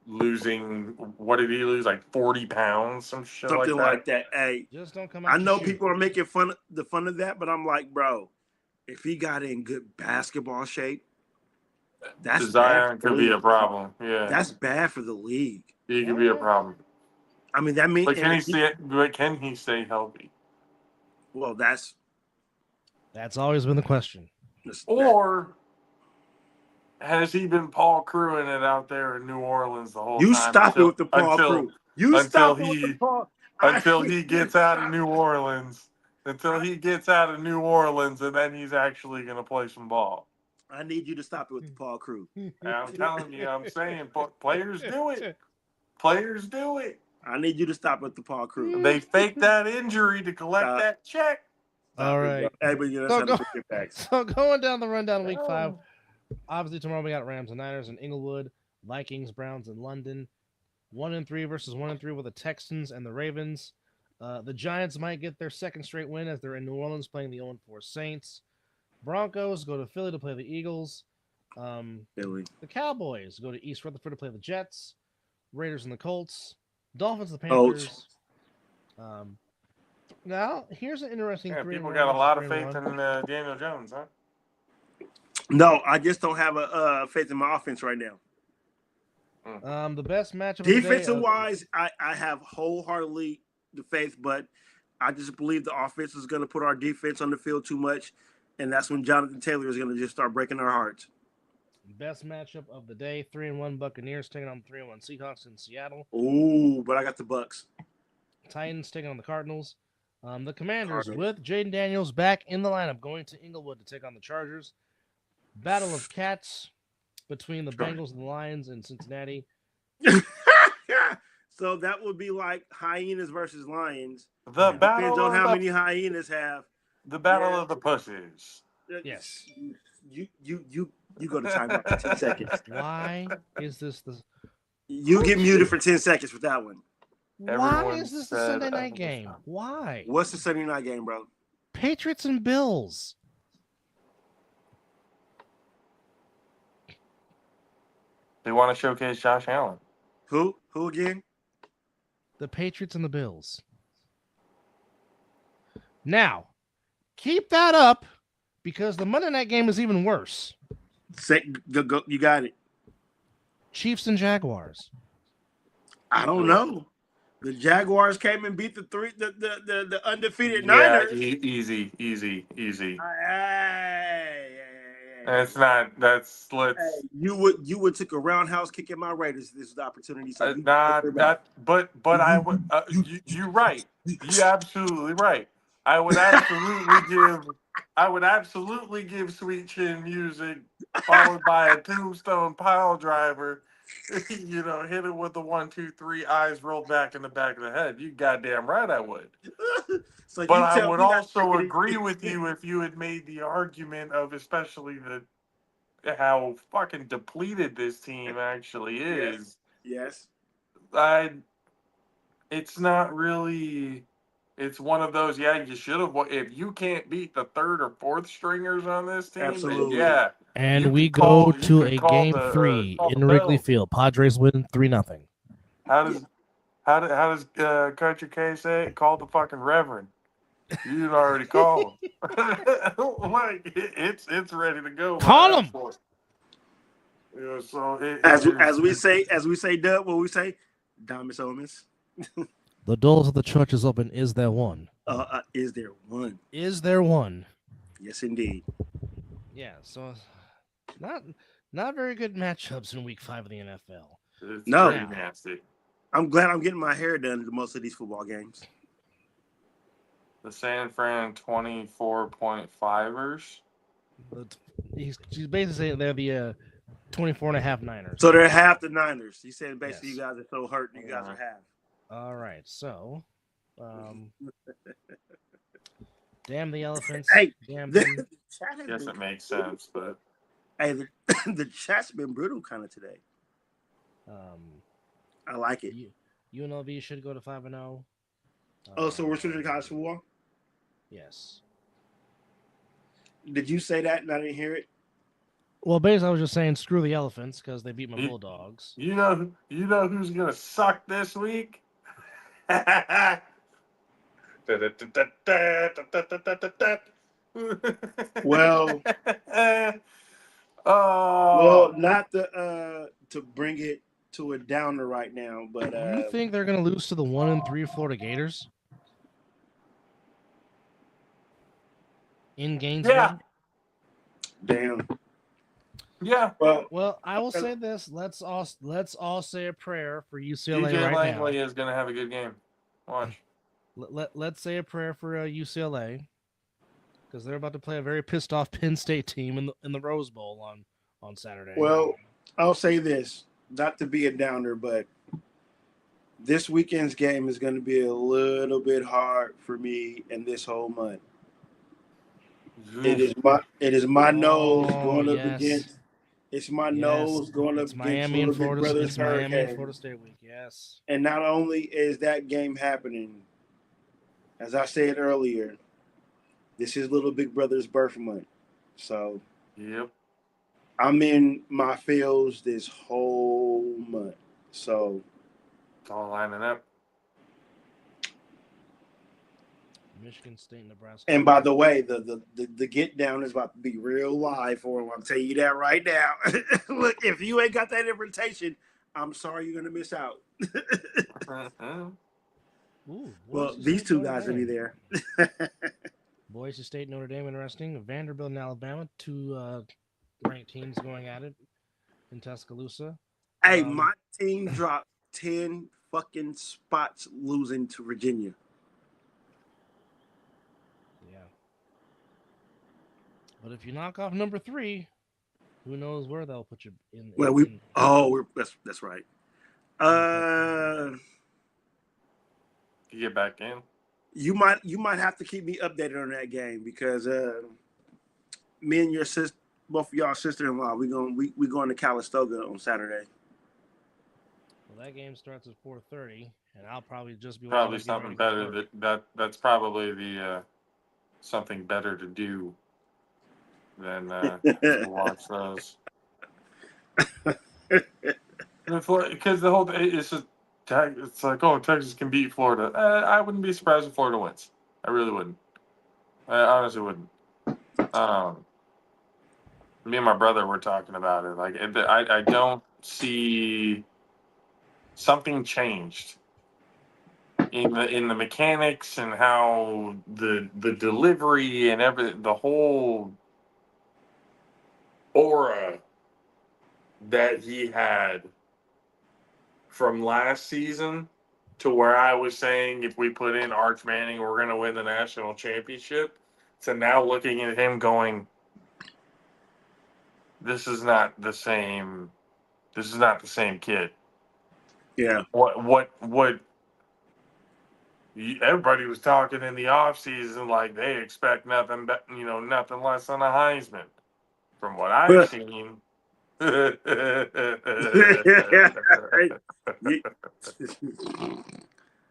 losing, what did he lose? Like 40 pounds, something like that. Hey, just don't come out. I know people are making fun of that, but I'm like, bro, if he got in good basketball shape, that's Zion could be a problem. Yeah, that's bad for the league. He could be a problem. I mean, that means. But can he stay healthy? Well, that's always been the question. Or has he been Paul Crewing it out there in New Orleans the whole time? You stop it with the Paul Crew. Until he gets out of New Orleans. Until he gets out of New Orleans, and then he's actually going to play some ball. I need you to stop it with the Paul Crew. I'm telling you, I'm saying, players do it. Players do it. I need you to stop with the Paul Crew. They fake that injury to collect that check. All right. So going down the rundown week 5. Obviously, tomorrow we got Rams and Niners in Inglewood, Vikings, Browns in London. 1-3 versus 1-3 with the Texans and the Ravens. The Giants might get their second straight win as they're in New Orleans playing the 0-4 Saints. Broncos go to Philly to play the Eagles. Philly. The Cowboys go to East Rutherford to play the Jets. Raiders and the Colts. Dolphins and the Panthers. Now, here's an interesting. People got a lot of faith in Daniel Jones, huh? No, I just don't have a faith in my offense right now. The best matchup defensive wise, I have wholeheartedly the faith, but I just believe the offense is going to put our defense on the field too much, and that's when Jonathan Taylor is going to just start breaking our hearts. Best matchup of the day: 3-1 Buccaneers taking on 3-1 Seahawks in Seattle. Ooh, but I got the Bucks. Titans taking on the Cardinals. The Commanders with Jaden Daniels back in the lineup, going to Inglewood to take on the Chargers. Battle of Cats between the Bengals and the Lions in Cincinnati. So that would be like hyenas versus lions. Depends on how many hyenas have. The battle of the pussies. Yes. You go to timeout for 10 seconds. Why is this the? You get muted for 10 seconds with that one. Why is this the Sunday night game? Why? What's the Sunday night game, bro? Patriots and Bills. They want to showcase Josh Allen. Who again? The Patriots and the Bills. Now, keep that up because the Monday night game is even worse. Go, you got it. Chiefs and Jaguars. I don't know. The Jaguars came and beat the undefeated Niners. Easy. Hey. It's not. That's let's. Hey, you would took a roundhouse kick at my Raiders. This is the opportunity. So you Not. But I would. You're right. You absolutely right. I would absolutely give. I would absolutely give Sweet Chin Music followed by a tombstone pile driver. You know, hit it with the 1, 2, 3, eyes rolled back in the back of the head. You goddamn right I would. So But you I tell would me how also freaking agree with you if you had made the argument of especially how fucking depleted this team actually Yes. is. Yes. I it's not really. It's one of those. Yeah, you should have. If you can't beat the third or fourth stringers on this team, then Absolutely. yeah, And you we could go call. You to could a call game the 3 call the in Wrigley bells. Field. Padres win 3-0. How does Country K say it? Call the fucking Reverend. You'd already called. Like it's ready to go by Call that him. point. You know, so As we say, Dub, what we say, Damas Omis. The doors of the church is open. Is there one? Is there one? Is there one? Yes, indeed. Yeah. So not very good matchups in Week 5 of the NFL. it's No. pretty nasty. I'm glad I'm getting my hair done to most of these football games. The San Fran 24.5ers. He's basically saying they're the 24.5 Niners. So they're half the Niners. He said basically Yes. you guys are so hurt, you guys are half. All right. So, damn the elephants. Hey, damn the them. chat has Guess been, it makes sense, but hey, the chat's been brutal kind of today. I like it. UNLV should go to 5-0. Oh, so we're switching to college football? Yes. Did you say that and I didn't hear it? Well, basically, I was just saying screw the elephants because they beat my Bulldogs. you know who's gonna suck this week? Well, oh, not to bring it to a downer right now, but You think they're going to lose to the 1-3 Florida Gators in Gainesville? yeah, damn. yeah. Well, I will say this: let's all say a prayer for UCLA DJ right Langley now. is gonna have a good game. Watch. Let's say a prayer for UCLA because they're about to play a very pissed off Penn State team in the Rose Bowl on Saturday. Well, I'll say this, not to be a downer, but this weekend's game is going to be a little bit hard for me in this whole month. It is my nose going up against. It's my nose going up against Miami and Florida. Brothers It's Miami and Hurricane. Florida State week. Yes. And not only is that game happening, as I said earlier, this is Little Big Brother's birth month. So, yep. I'm in my feels this whole month. So, it's all lining up. Michigan State, Nebraska. And by the way, the get down is about to be real live for him. I'm telling you that right now. Look, if you ain't got that invitation, I'm sorry you're gonna miss out. Ooh, well, these two guys will be there. Boise State, Notre Dame, interesting. Vanderbilt and Alabama, two ranked teams going at it in Tuscaloosa. Hey, my team dropped 10 fucking spots losing to Virginia. Yeah. But if you knock off number 3, who knows where they'll put you in. Well, that's right. You get back in. You might have to keep me updated on that game because me and your sister, both of y'all sister-in-law, we going to Calistoga on Saturday. Well, that game starts at 4:30, and I'll probably just be probably something better. That's probably the something better to do than to watch those. Because the whole it's just. It's like, oh, Texas can beat Florida. I wouldn't be surprised if Florida wins. I really wouldn't. I honestly wouldn't. Me and my brother were talking about it. Like, I don't see something changed in the mechanics and how the delivery and everything. The whole aura that he had from last season to where I was saying if we put in Arch Manning, we're going to win the national championship, to now looking at him going, this is not the same. This is not the same kid. Yeah. What everybody was talking in the offseason like they expect nothing but, nothing less than a Heisman. From what I've seen,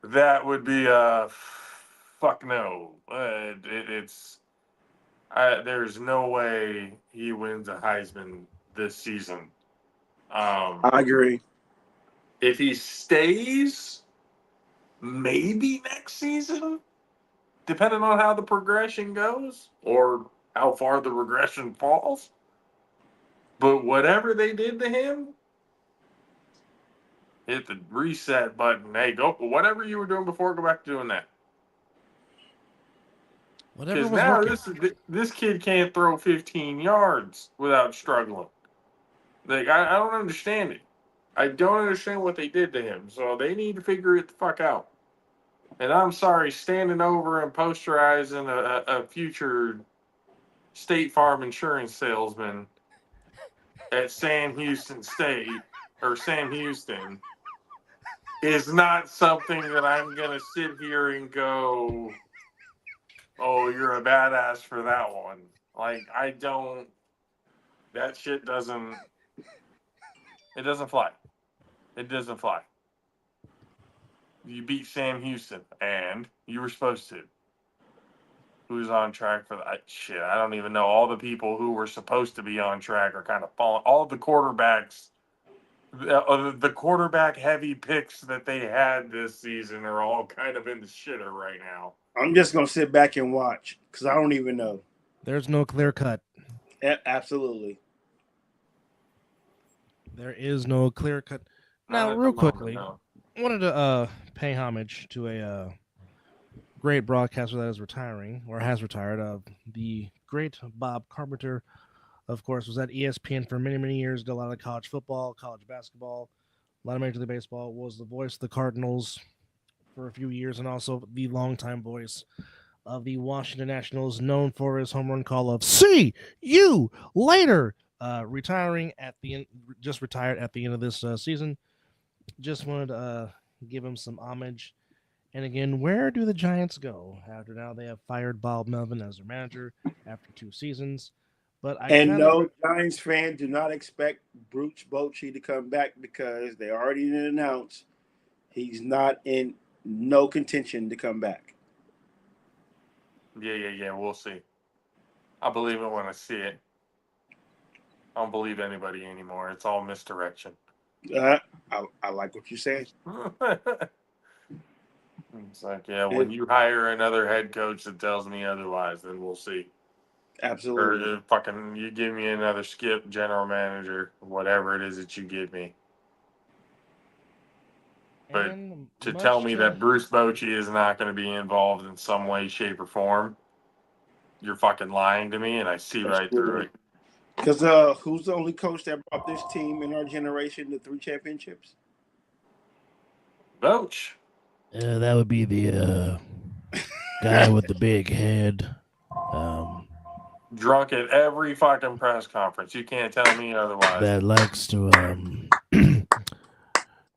that would be a fuck no. There's no way he wins a Heisman this season. I agree. If he stays, maybe next season, depending on how the progression goes or how far the regression falls. But whatever they did to him, hit the reset button. Hey, go whatever you were doing before. Go back to doing that. Whatever Because was now working. this kid can't throw 15 yards without struggling. Like I don't understand it. I don't understand what they did to him. So they need to figure it the fuck out. And I'm sorry, standing over and posterizing a future State Farm insurance salesman at Sam Houston State or Sam Houston is not something that I'm going to sit here and go, oh, you're a badass for that one. Like, that shit doesn't fly. It doesn't fly. You beat Sam Houston, and you were supposed to. Who's on track for that? Shit, I don't even know. All the people who were supposed to be on track are kind of falling. All the quarterbacks, the quarterback heavy picks that they had this season are all kind of in the shitter right now. I'm just going to sit back and watch because I don't even know. There's no clear cut. Absolutely. There is no clear cut. Now, real quickly, I wanted to pay homage to a great broadcaster that is retiring or has retired. The great Bob Carpenter, of course, was at ESPN for many, many years. Did a lot of college football, college basketball, a lot of Major League Baseball. Was the voice of the Cardinals for a few years, and also the longtime voice of the Washington Nationals, known for his home run call of "See you later." Retiring at the end, just retired at the end of this season. Just wanted to give him some homage. And again, where do the Giants go after now they have fired Bob Melvin as their manager after 2 seasons? But Giants fans do not expect Bruce Bochy to come back because they already announced he's not in no contention to come back. Yeah. We'll see. I believe it when I see it. I don't believe anybody anymore. It's all misdirection. I like what you said. It's like, yeah, when you hire another head coach that tells me otherwise, then we'll see. Absolutely. Or fucking, you give me another Skip general manager, whatever it is that you give me. But to tell me that Bruce Bochy is not going to be involved in some way, shape, or form, you're fucking lying to me, and I see right through it. Because who's the only coach that brought this team in our generation to 3 championships? Boch. That would be the guy with the big head. Drunk at every fucking press conference. You can't tell me otherwise. That likes to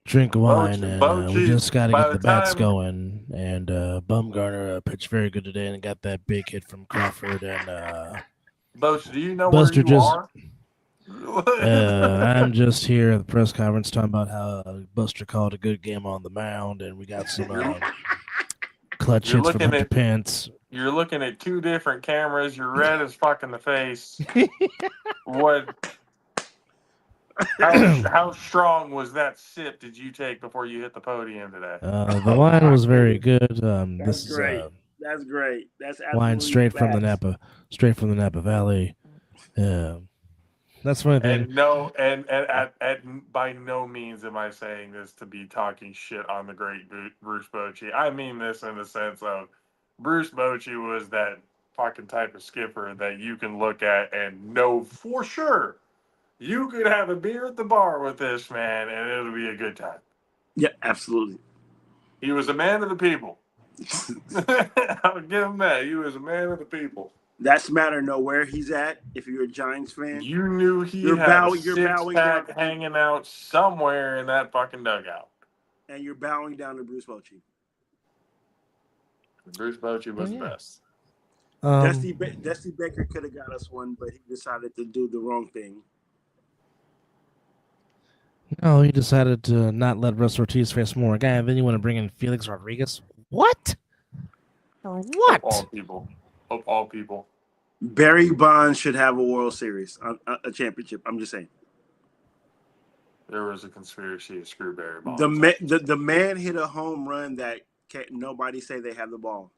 drink wine, and we just got to get the bats going. And Bumgarner pitched very good today and got that big hit from Crawford. And Boch, do you know Buster where you are? I'm just here at the press conference talking about how Buster called a good game on the mound, and we got some clutch hits from Hunter Pence. You're looking at 2 different cameras. You're red as fuck in the face. What? How strong was that sip did you take before you hit the podium today? The wine was very good. That's great. That's great. That's wine straight from the Napa Valley. That's one thing. And no, and by no means am I saying this to be talking shit on the great Bruce Bochy. I mean this in the sense of Bruce Bochy was that fucking type of skipper that you can look at and know for sure you could have a beer at the bar with this man and it'll be a good time. Yeah, absolutely. He was a man of the people. I'll give him that. He was a man of the people. That's matter know where he's at. If you're a Giants fan, You knew he You're had bowing- a you're six bowing down pack to- hanging out somewhere in that fucking dugout. and you're bowing down to Bruce Bochy. Bruce Bochy was Oh, the yeah. best. Dusty Baker could have got us one, but he decided to do the wrong thing. No, he decided to not let Russ Ortiz face more guy, and then you want to bring in Felix Rodriguez. What? For Of what? all people. Of all people. Barry Bonds should have a World Series, a championship. I'm just saying. There was a conspiracy to screw Barry Bonds. The man hit a home run that can't nobody say they have the ball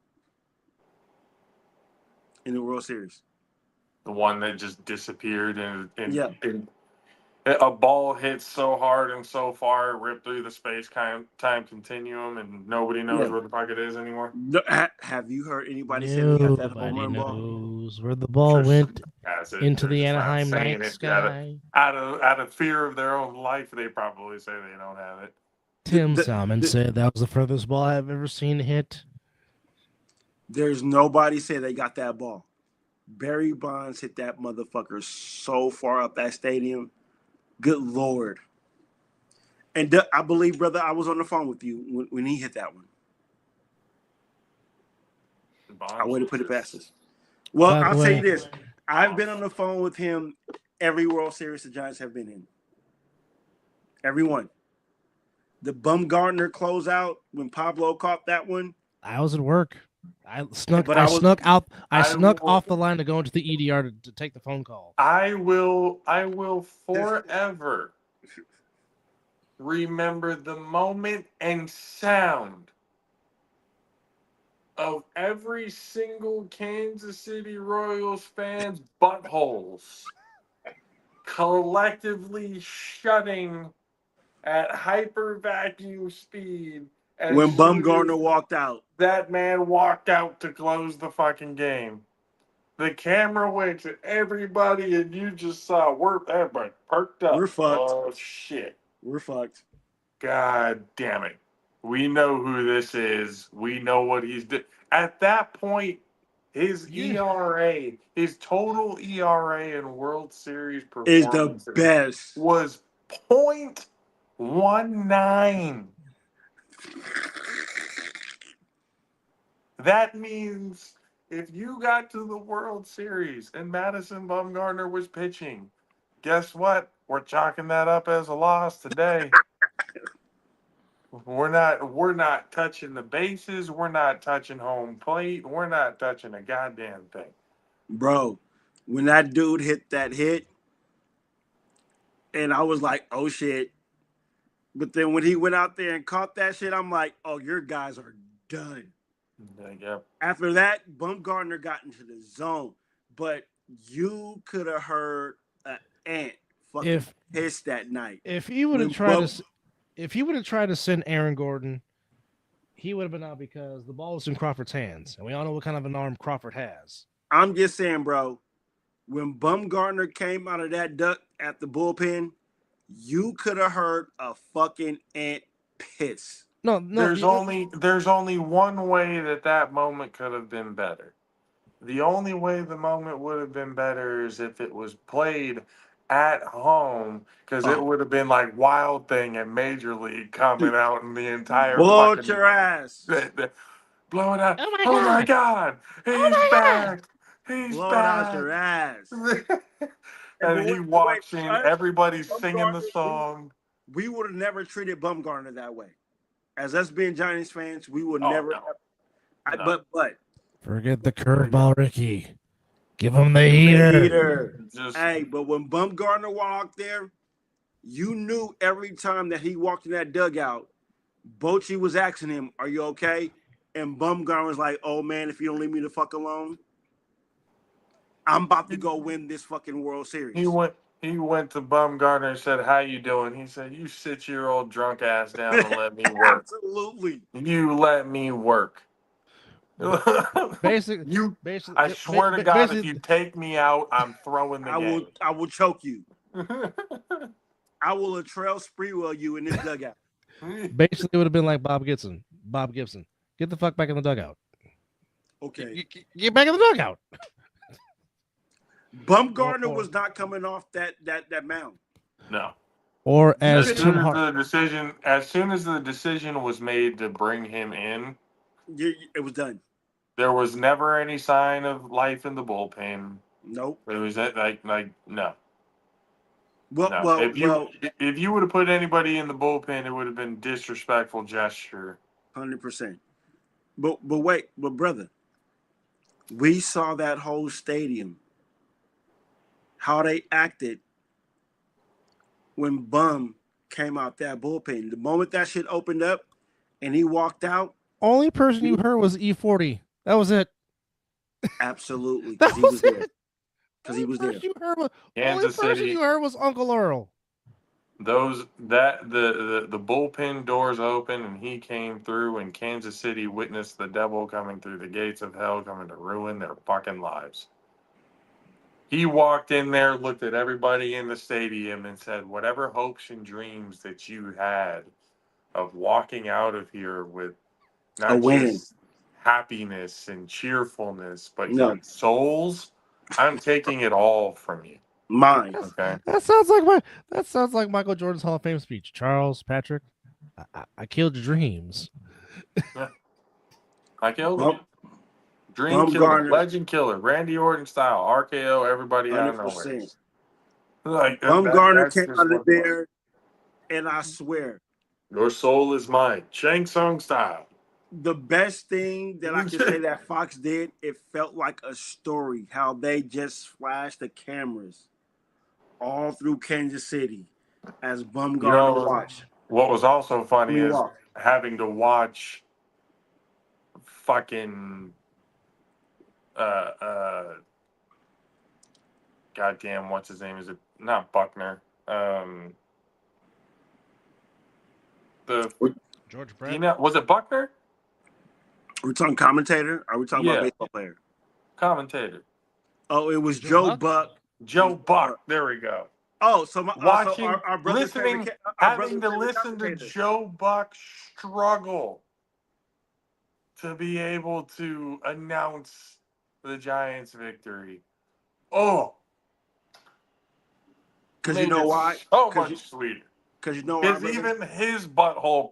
in the World Series. The one that just disappeared and Yeah. a ball hit so hard and so far, it ripped through the space-time continuum, and nobody knows Yeah. where the fuck it is anymore. No, have you heard anybody say they got that home Nobody run ball? knows where the ball Just went has it. into They're the just not Anaheim saying night it. sky. Out of fear of their own life, they probably say they don't have it. Tim Salmon said that was the furthest ball I've ever seen hit. There's nobody say they got that ball. Barry Bonds hit that motherfucker so far up that stadium. Good Lord. And I believe, brother, I was on the phone with you when he hit that one. I wouldn't put it past us. Well, By the I'll way- tell you this. I've been on the phone with him every World Series the Giants have been in. Every one. The Bumgarner closeout when Pablo caught that one. I was at work. I snuck. But I, I was- snuck out. I snuck will- off the line to go into the EDR to take the phone call. I will forever remember the moment and sound of every single Kansas City Royals fan's buttholes collectively shutting at hyper vacuum speed as When soon Bumgarner as walked out. that man walked out to close the fucking game. The camera went to everybody, and you just saw everybody perked up. We're fucked. Oh shit! We're fucked. God damn it! We know who this is. We know what he's doing. At that point, his ERA, his total ERA in World Series Is the performances best. was .19. That means if you got to the World Series and Madison Bumgarner was pitching, guess what? We're chalking that up as a loss today. We're not touching the bases. We're not touching home plate. We're not touching a goddamn thing. Bro, when that dude hit that hit, and I was like, oh shit. But then when he went out there and caught that shit, I'm like, oh, your guys are done. Yep. After that, Bumgarner got into the zone. But you could have heard an ant fucking piss that night. If he would have When tried Bum- to, if he would have tried to send Aaron Gordon, he would have been out because the ball was in Crawford's hands, and we all know what kind of an arm Crawford has. I'm just saying, bro, when Bumgarner came out of that duck at the bullpen, you could have heard a fucking ant piss. No, There's only one way that moment could have been better. The only way the moment would have been better is if it was played at home, because it would have been like Wild Thing and Major League coming out in the entire Blow fucking your ass. blow it out. Oh my God, he's back. He's Blow it back. out your ass. And he walks in, everybody's singing the Bumgarner, song. We would have never treated Bumgarner that way. As us being Giants fans, we would Oh, never. no. No. But Forget the curveball, Ricky. Give him the heater. Just hey, but when Bumgarner walked there, you knew every time that he walked in that dugout, Bochy was asking him, "Are you okay?" And Bumgarner was like, "Oh man, if you don't leave me the fuck alone, I'm about to go win this fucking World Series." He went to Bumgarner and said, "How you doing?" He said, "You sit your old drunk ass down and let me work. Absolutely. You let me work." Basically, I swear to God, if you take me out, I'm throwing the game. I will choke you. I will Latrell Sprewell you in this dugout. Basically, it would have been like Bob Gibson. Get the fuck back in the dugout. Okay. Get back in the dugout. Bumgarner was not coming off that mound. No. Or as soon as the decision was made to bring him in, it was done. There was never any sign of life in the bullpen. Nope. It was like no. Well, if you would have put anybody in the bullpen, it would have been disrespectful gesture. 100%. But brother, we saw that whole stadium, how they acted when Bum came out that bullpen. The moment that shit opened up and he walked out, only person you heard was E40. That was it. Absolutely, because he was there. Because he was there. Only person you heard was Uncle Earl. The bullpen doors open and he came through, and Kansas City witnessed the devil coming through the gates of hell, coming to ruin their fucking lives. He walked in there, looked at everybody in the stadium, and said, "Whatever hopes and dreams that you had of walking out of here with not just happiness and cheerfulness, but your souls, I'm taking it all from you." Mine. Okay. That sounds like Michael Jordan's Hall of Fame speech. Charles Patrick, I killed your dreams. Yeah. I killed him. Dream killer, legend killer, Randy Orton style, RKO, everybody out of nowhere. Like Bumgarner came out of there, and I swear, your soul is mine, Shang Tsung style. The best thing that I can say that Fox did, it felt like a story. How they just flashed the cameras all through Kansas City as Bumgarner watched. What was also funny is having to watch fucking goddamn, what's his name? Is it not Buckner? George Brett. Was it Buckner? Are we talking commentator? Are we talking about baseball player? Commentator. Oh, it was Joe Buck. Joe Buck. There we go. Oh, so watching, our listening, having to listen to Joe Buck struggle to be able to announce the Giants' victory. Oh, because you know why? So much sweeter. Because you know why? Because even his butthole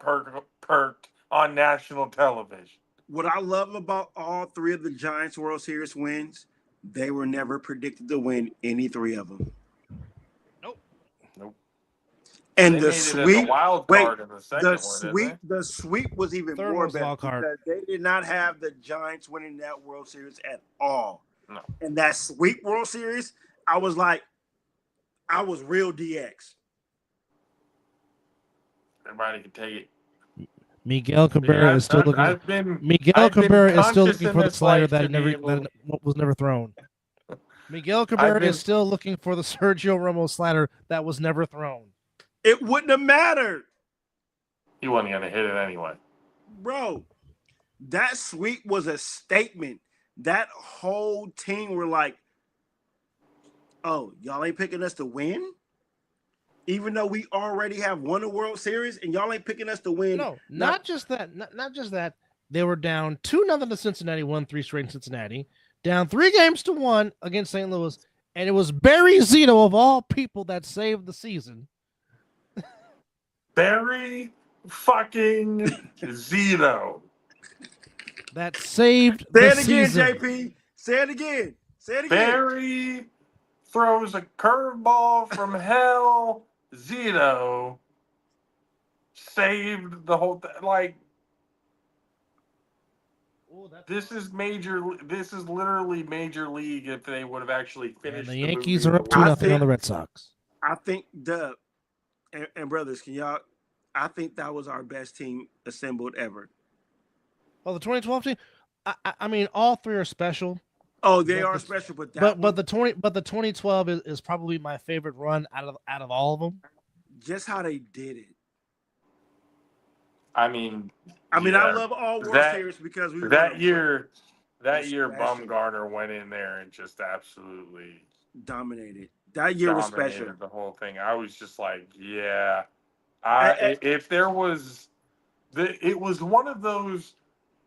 perked on national television. What I love about all three of the Giants World Series wins, they were never predicted to win any three of them. Nope. And the sweep, the sweep was even more better because they did not have the Giants winning that World Series at all. No. And that sweep World Series, I was real DX. Everybody can take it. Miguel Cabrera is still looking. Miguel Cabrera is still looking for the slider that was never thrown. Miguel Cabrera is still looking for the Sergio Romo slider that was never thrown. It wouldn't have mattered. He wasn't going to hit it anyway. Bro, that sweep was a statement. That whole team were like, oh, y'all ain't picking us to win? Even though we already have won a World Series and y'all ain't picking us to win. No, not just that. Not just that. They were down 2-0 to Cincinnati, won 3 straight in Cincinnati. Down 3-1 against St. Louis, and it was Barry Zito of all people that saved the season. Barry fucking Zito. That saved the season. Say it again, JP. Say it again. Barry throws a curveball from hell. Zito saved the whole thing. Like, this is major. This is literally major league if they would have actually finished. And the Yankees are up 2-0 on the Red Sox. I think and brothers, can y'all? I think that was our best team assembled ever. Well, the 2012 team. I mean, all three are special. Oh, they are special, but the 2012 is probably my favorite run out of all of them. Just how they did it. I mean, I yeah, love all World that Series because we that year, that year, special. Bumgarner went in there and just absolutely dominated. That year was special. dominated the whole thing. I was just like, yeah. I- If there was, it was one of those.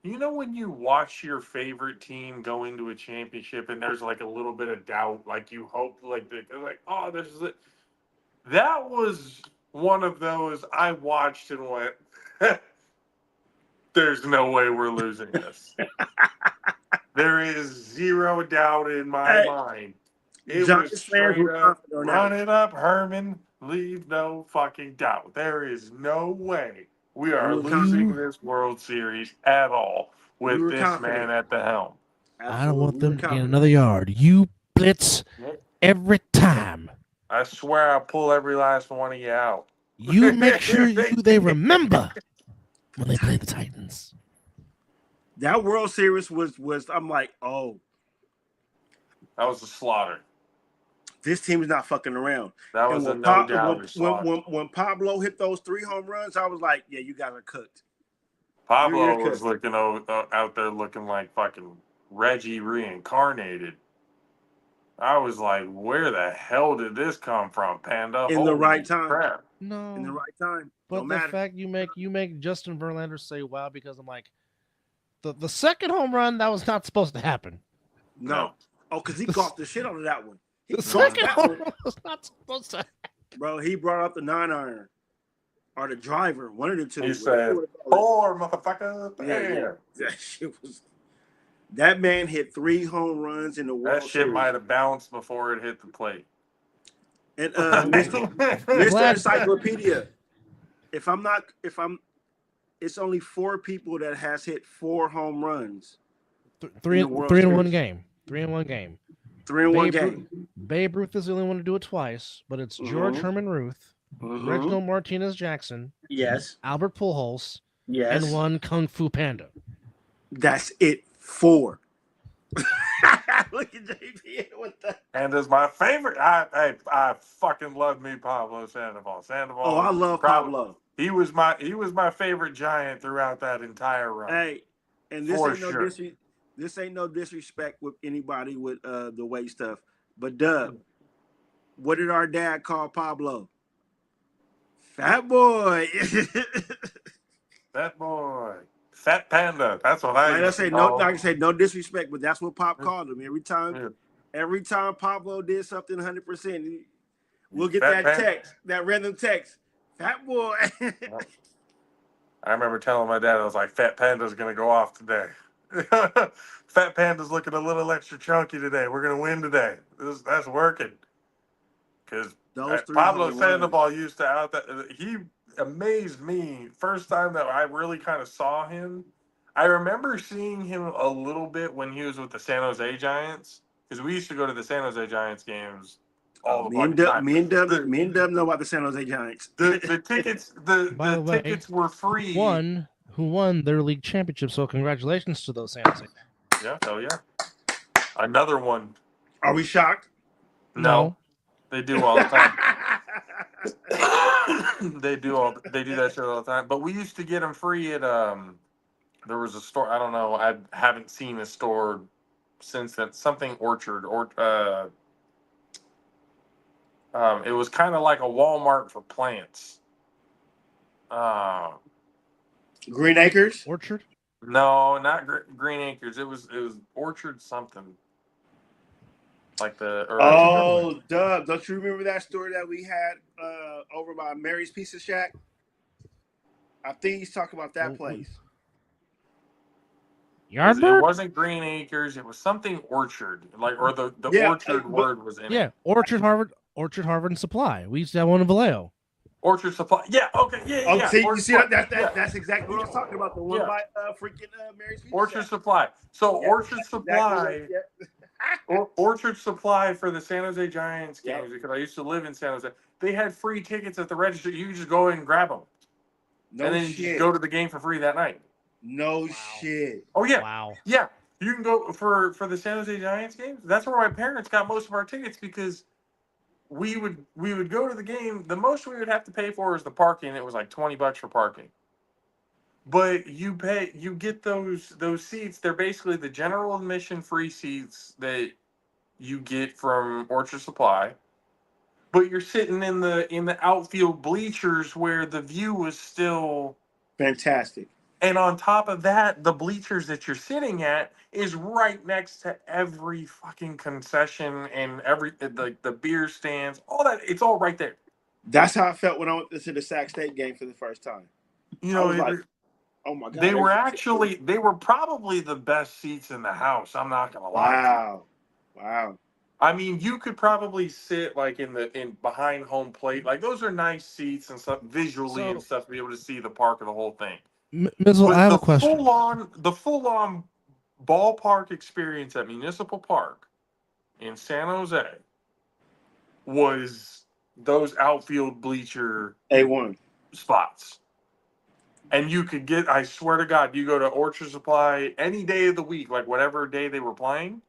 You know when you watch your favorite team go into a championship and there's like a little bit of doubt, like you hope, like they're like, oh, this is it. That was one of those I watched and went, there's no way we're losing this. There is zero doubt in my mind. It Giants was fans straight were up, confident on that run one. it up, Herman. Leave no fucking doubt. There is no way we are losing this World Series at all We with were this confident. man at the helm. I don't want Absolutely, we them were to gain confident. another yard. You blitz every time. I swear I'll pull every last one of you out. You make sure they remember when they play the Titans. That World Series was I'm like, oh, That was a slaughter. this team is not fucking around. That was a no doubter slaughter. When Pablo hit those 3 home runs, I was like, yeah, you guys are cooked. Pablo was looking out there looking like fucking Reggie reincarnated. I was like, where the hell did this come from, Panda? In the right time. Crap. No, In the right time. but Don't the matter. fact you make Justin Verlander say wow because I'm like, the second home run that was not supposed to happen. No. Oh, because he golfed the shit out of that one. He The golfed second that home one. run was not supposed to. Bro, he brought up the 9-iron. Or the driver, one of the two. He said, "Poor motherfucker." Yeah. That shit was. That man hit 3 home runs in the World That shit Series. might have bounced before it hit the plate. And Mr. Encyclopedia, it's only 4 people that has hit 4 home runs. Three in the World in one Series. game. 3 in one game. 3 in one game. Babe Ruth is the only one to do it twice, but it's George Herman Ruth, Reginald Martinez Jackson, Yes. Albert Pujols, Yes. and 1 Kung Fu Panda. That's it. 4. Look at JP with that. And as my favorite, I fucking love me Pablo Sandoval. Oh, I love Pablo. He was my favorite Giant throughout that entire run. Hey, and this For ain't no sure. this ain't no disrespect with anybody with the weight stuff. But Dub, what did our dad call Pablo? Fat boy. That boy, Fat Panda. That's what I. Like I say, no disrespect, but that's what Pop called him every time. Yeah. Every time Pablo did something 100%, we'll get Fat that Panda. text, that random text. Fat boy. I remember telling my dad, I was like, "Fat Panda's gonna go off today. Fat Panda's looking a little extra chunky today. We're gonna win today. That's working." Because Pablo Sandoval used to out that he amazed me first time that I really kind of saw him. I remember seeing him a little bit when he was with the San Jose Giants because we used to go to the San Jose Giants games all the time. Me and Dub know about the San Jose Giants. The tickets, the tickets were free. Who won their league championship? So congratulations to those San Jose. Yeah, hell yeah. Another one. Are we shocked? No. They do all the time. They do that shit all the time. But we used to get them free at there was a store, I don't know, I haven't seen a store since then, something Orchard or it was kind of like a Walmart for plants. Green Acres? Orchard? No, not Green Acres. It was Orchard something. Like Doug, don't you remember that store that we had over by Mary's Pizza Shack? I think he's talking about that place. Yardbird? It wasn't Green Acres. It was something Orchard, or the Orchard word was in it. Yeah, Orchard, Harvard, and Supply. We used to have one in Vallejo. Orchard Supply. Yeah. Okay. Yeah. See, you see that's exactly what I was talking about. The one by freaking Mary's Pizza Orchard Shack. Supply. So Orchard Supply. Exactly Orchard Supply for the San Jose Giants games because I used to live in San Jose. They had free tickets at the register. You could just go in and grab them, and then you just go to the game for free that night. No shit. Oh yeah. Wow. Yeah, you can go for the San Jose Giants games. That's where my parents got most of our tickets because we would go to the game. The most we would have to pay for was the parking. It was like $20 for parking. But you get those seats. They're basically the general admission free seats that you get from Orchard Supply. But you're sitting in the outfield bleachers where the view is still Fantastic. and on top of that, the bleachers that you're sitting at is right next to every fucking concession and every the beer stands, all that. It's all right there. That's how I felt when I went to the Sac State game for the first time. You I know, was like, oh my God. they were probably the best seats in the house. I'm not gonna lie. Wow. I mean, you could probably sit like in behind home plate. Like those are nice seats and stuff visually and stuff to be able to see the park of the whole thing. Mizzle, But I have a question. the full on ballpark experience at Municipal Park in San Jose was those outfield bleacher A1 spots. And you could get, I swear to God, you go to Orchard Supply any day of the week, like whatever day they were playing,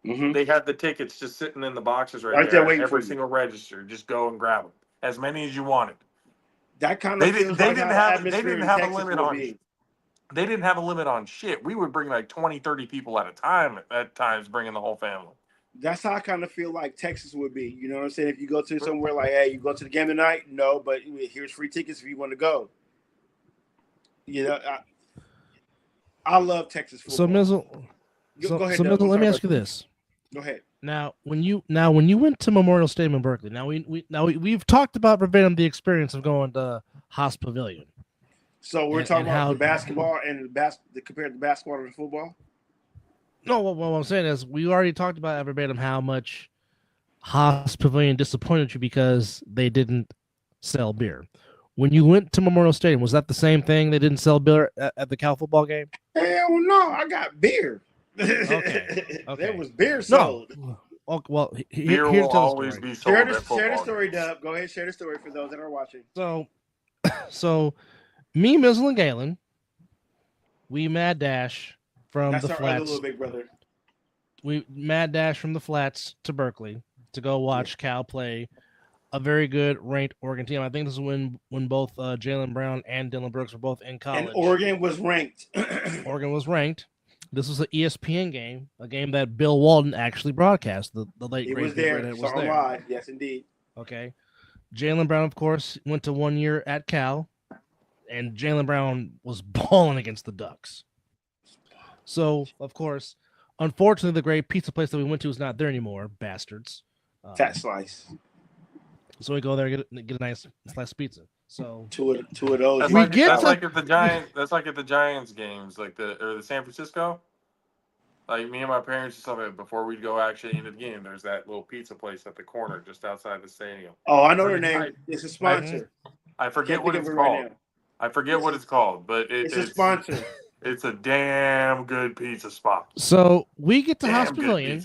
they had the tickets just sitting in the boxes right there waiting for every you. single register. Just go and grab them, as many as you wanted. That kind of feels like how the atmosphere in Texas will be. They didn't have a limit on shit. We would bring like 20, 30 people at a time at times, bringing the whole family. That's how I kind of feel like Texas would be. You know what I'm saying? If you go to somewhere like, hey, you go to the game tonight? No, but here's free tickets if you want to go. You know, I love Texas football. So Mizzle, Go ahead, Mizzle, let me ask you this. Go ahead. Now, when you went to Memorial Stadium in Berkeley, we've talked about verbatim the experience of going to Haas Pavilion. So we're talking about the basketball and compared to basketball to football. No, what I'm saying is we already talked about verbatim how much Haas Pavilion disappointed you because they didn't sell beer. When you went to Memorial Stadium, was that the same thing? They didn't sell beer at the Cal football game? Hell no, I got beer. Okay. There was beer sold. No. Oh, well, Beer will always be sold at football. Share the story, Dub. Go ahead, share the story for those that are watching. So me, Mizzle, and Galen, we mad dash from That's the our flats. other little big brother. We mad dash from the flats to Berkeley to go watch Cal play a very good ranked Oregon team. I think this is when both Jaylen Brown and Dylan Brooks were both in college. And Oregon was ranked. Oregon was ranked. This was an ESPN game, a game that Bill Walton actually broadcast. The late it great was there. was Saw there. live. Yes, indeed. Okay. Jaylen Brown, of course, went to 1 year at Cal, and Jaylen Brown was balling against the Ducks. So, of course, unfortunately, the great pizza place that we went to is not there anymore, bastards. Fat slice. So we go there and get a nice slice of pizza. So two of those. That's like at the Giants. That's like at the Giants games, like the San Francisco. Like me and my parents and stuff. Before we'd go actually into the game, there's that little pizza place at the corner just outside the stadium. Oh, I know their name. It's a sponsor. I forget what it's called. I forget what it's called, but it's a sponsor. It's a damn good pizza spot. So we get to Haas Pavilion.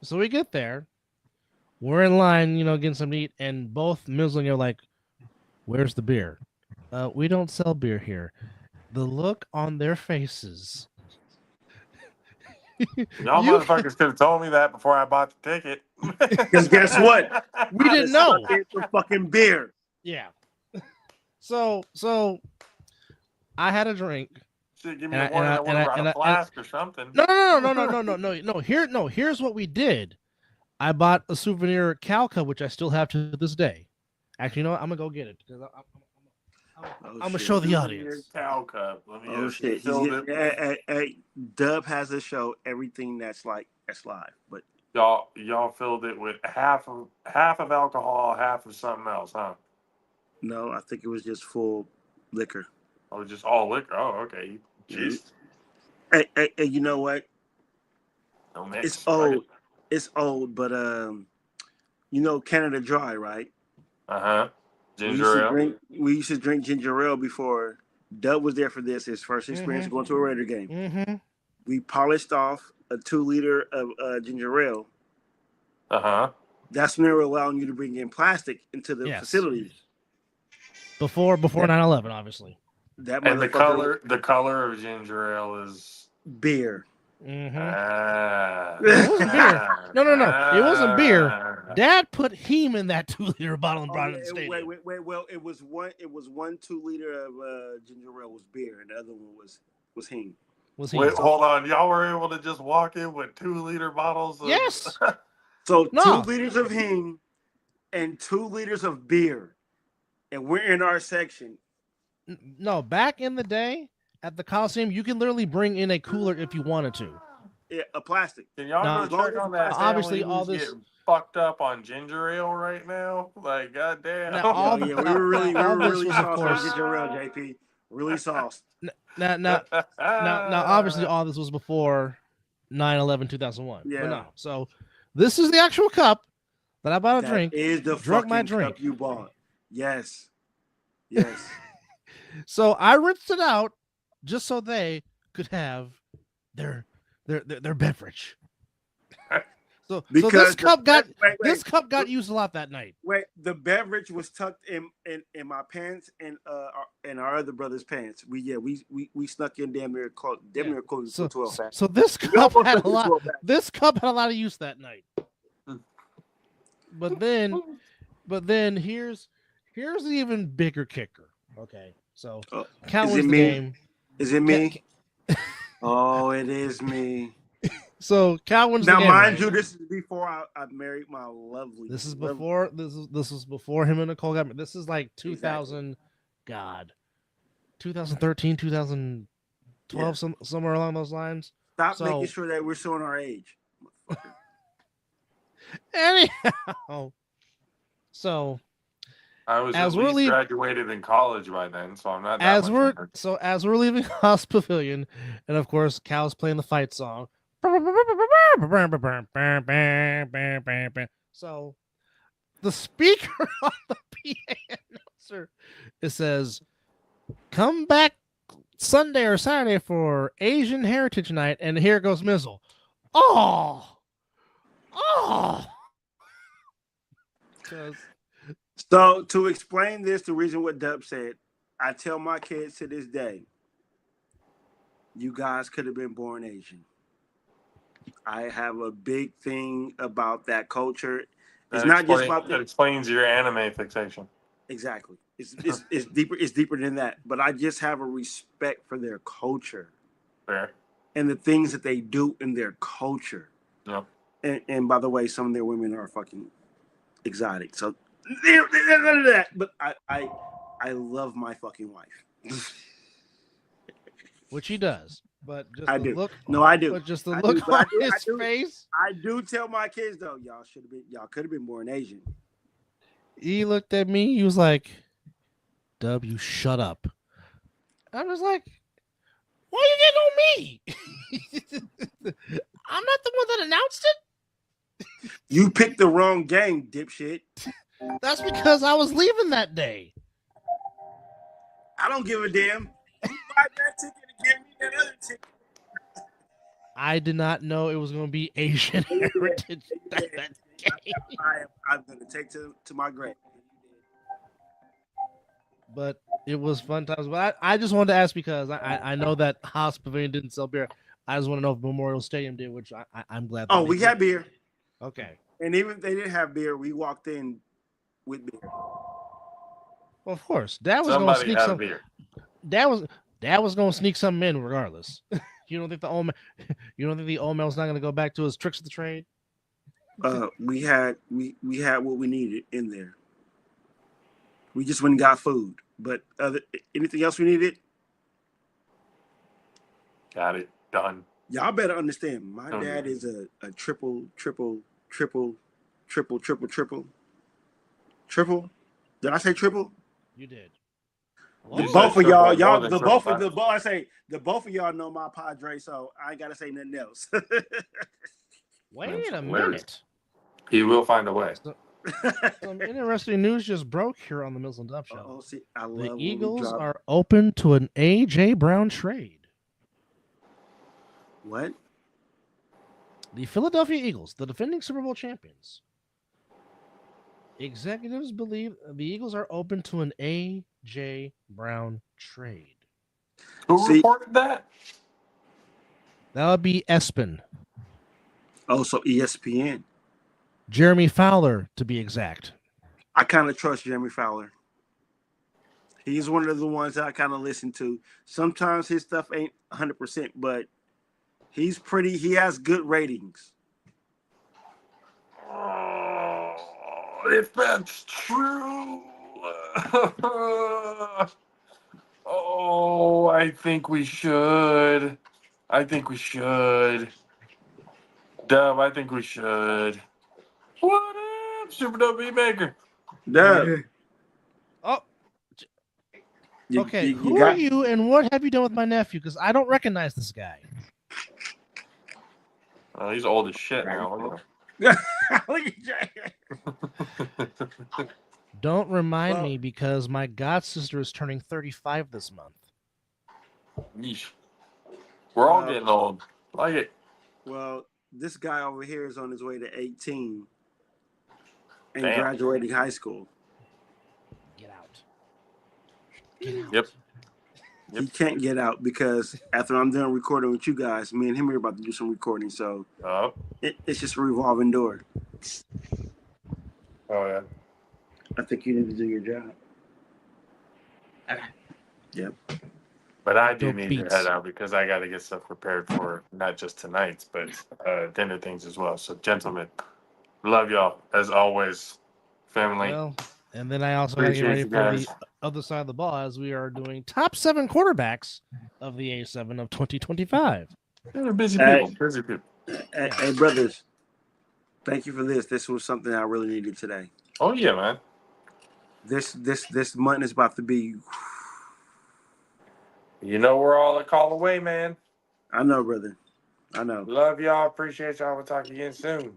So we get there. We're in line, getting something to eat, and both Mizzle and you're like, "Where's the beer?" We don't sell beer here. The look on their faces. Y'all motherfuckers could have told me that before I bought the ticket. Because guess what? We didn't know. It's a fucking beer. Yeah. So I had a drink. Shit, give me a flask or something. No. Here's what we did. I bought a souvenir Cal cup, which I still have to this day. Actually, you know what? I'm gonna go get it because I'm gonna show the audience. Cow cup. Oh shit! Hey, Dub has a show everything that's live, but y'all filled it with half of alcohol, half of something else, huh? No, I think it was just full liquor. Oh, just all liquor. Oh, okay. Jeez. Hey, you know what? No mix, it's old. Right? It's old, but Canada Dry, right? Ginger ale. We used to drink ginger ale before Dub was there for this. His first experience going to a Raider game. Mm-hmm. We polished off a 2 liter of ginger ale. That's when they were allowing you to bring in plastic into the facilities. Before 9/11, obviously. And the color of ginger ale is beer. Mm-hmm. It wasn't beer. No. It wasn't beer. Dad put heme in that 2-liter bottle and brought it in the stadium. Wait. Well, it was one 2-liter of ginger ale was beer, and the other one was heme. Wait, hold on. Y'all were able to just walk in with 2-liter bottles of... Yes. So No. 2 liters of heme and 2 liters of beer, and we're in our section. No, back in the day at the Coliseum, you can literally bring in a cooler if you wanted to. Yeah, a plastic. Can y'all Now, go check on that obviously, family all who's this- getting fucked up on ginger ale right now? Like, goddamn. Now, all the- we were really all this sauced was, on of course- ginger ale, JP. Really sauced. Now, obviously, all this was before 9/11/2001. Yeah. But no, so this is the actual cup that I bought a That drink. is the drunk my fucking drink. cup you bought. Yes. So I rinsed it out just so they could have their beverage. So this cup got used a lot that night. Wait, the beverage was tucked in my pants and our other brother's pants. We snuck in damn near close to 12 pack. So this cup had a lot. This cup had a lot of use that night. But then here's the even bigger kicker. Okay, so Count is wins it the me? game. Is it me? Oh, it is me. So Cal wins Now, the game. mind you, this is before I married my lovely. This is before this was before him and Nicole got married. This is like 2000, God, 2013, 2012, somewhere along those lines. Stop making sure that we're showing our age. Anyhow, so I was as at we're least leaving, graduated in college by then, so I'm not that as much we're younger. as we're leaving Haas Pavilion, and of course Cal's playing the fight song. So the speaker on the PA announcer, it says, "Come back Sunday or Saturday for Asian Heritage Night," and here goes Mizzle. Oh. So to explain this, the reason what Dub said, I tell my kids to this day, you guys could have been born Asian. I have a big thing about that culture. It's not just about that explains your anime fixation. Exactly. It's deeper. It's deeper than that. But I just have a respect for their culture. Fair. And the things that they do in their culture. Yeah. And by the way, some of their women are fucking exotic. So none of that. But I love my fucking wife. Which he does. But just I the do. look. No, I do. But just the look on his face. I do tell my kids though, y'all could have been born Asian. He looked at me. He was like, "Dub, you shut up." I was like, "Why are you getting on me? I'm not the one that announced it." You picked the wrong game, dipshit. That's because I was leaving that day. I don't give a damn. You buy that ticket and give me that other ticket. I did not know it was going to be Asian Heritage. I'm going to take to my grave. But it was fun times. But I just wanted to ask because I know that Haas Pavilion didn't sell beer. I just want to know if Memorial Stadium did, which I'm glad. Oh, we had beer. Okay. And even if they didn't have beer, we walked in with beer. Well, of course, Dad was going to sneak some beer. Dad was going to sneak something in regardless. You don't think the old man's not going to go back to his tricks of the trade? We had what we needed in there. We just went and got food. But anything else we needed? Got it done. Y'all better understand. My dad is a triple. Did I say triple? You did. The both of y'all know my padre, so I ain't gotta say nothing else. Wait a minute. He will find a way. Some interesting news just broke here on the Mizzle and Dub Show. The Eagles are open to an A.J. Brown trade. What? The Philadelphia Eagles, the defending Super Bowl champions. Executives believe the Eagles are open to an A.J. Brown trade. Who reported that? That would be Espen. Oh, so ESPN. Jeremy Fowler, to be exact. I kind of trust Jeremy Fowler. He's one of the ones that I kind of listen to. Sometimes his stuff ain't 100%, but he has good ratings. Oh, if that's true. Oh, I think we should. Dub, I think we should. What up, Super Dope Beatmaker? Dub. Oh, You, okay. you Who are you and what have you done with my nephew? Because I don't recognize this guy. Oh, he's old as shit now. Look at him. Don't remind me because my god sister is turning 35 this month. Yeesh. We're all getting old. Like it. Well, this guy over here is on his way to 18 and Damn. graduating high school. Get out. Get out. Yep. He can't get out because after I'm done recording with you guys, me and him are about to do some recording. So it's just a revolving door. Oh, yeah. I think you need to do your job. Yep. But I do Dope need beats. to head out because I got to get stuff prepared for not just tonight's, but dinner things as well. So, gentlemen, love y'all as always, family. Well, and then I also got to get Appreciate ready you for guys. the other side of the ball as we are doing top 7 quarterbacks of the A7 of 2025. They're busy people. Busy people. Hey, brothers, thank you for this. This was something I really needed today. Oh yeah, man. This month is about to be. You know we're all a call away, man. I know, brother. I know. Love y'all. Appreciate y'all. We'll talk again soon.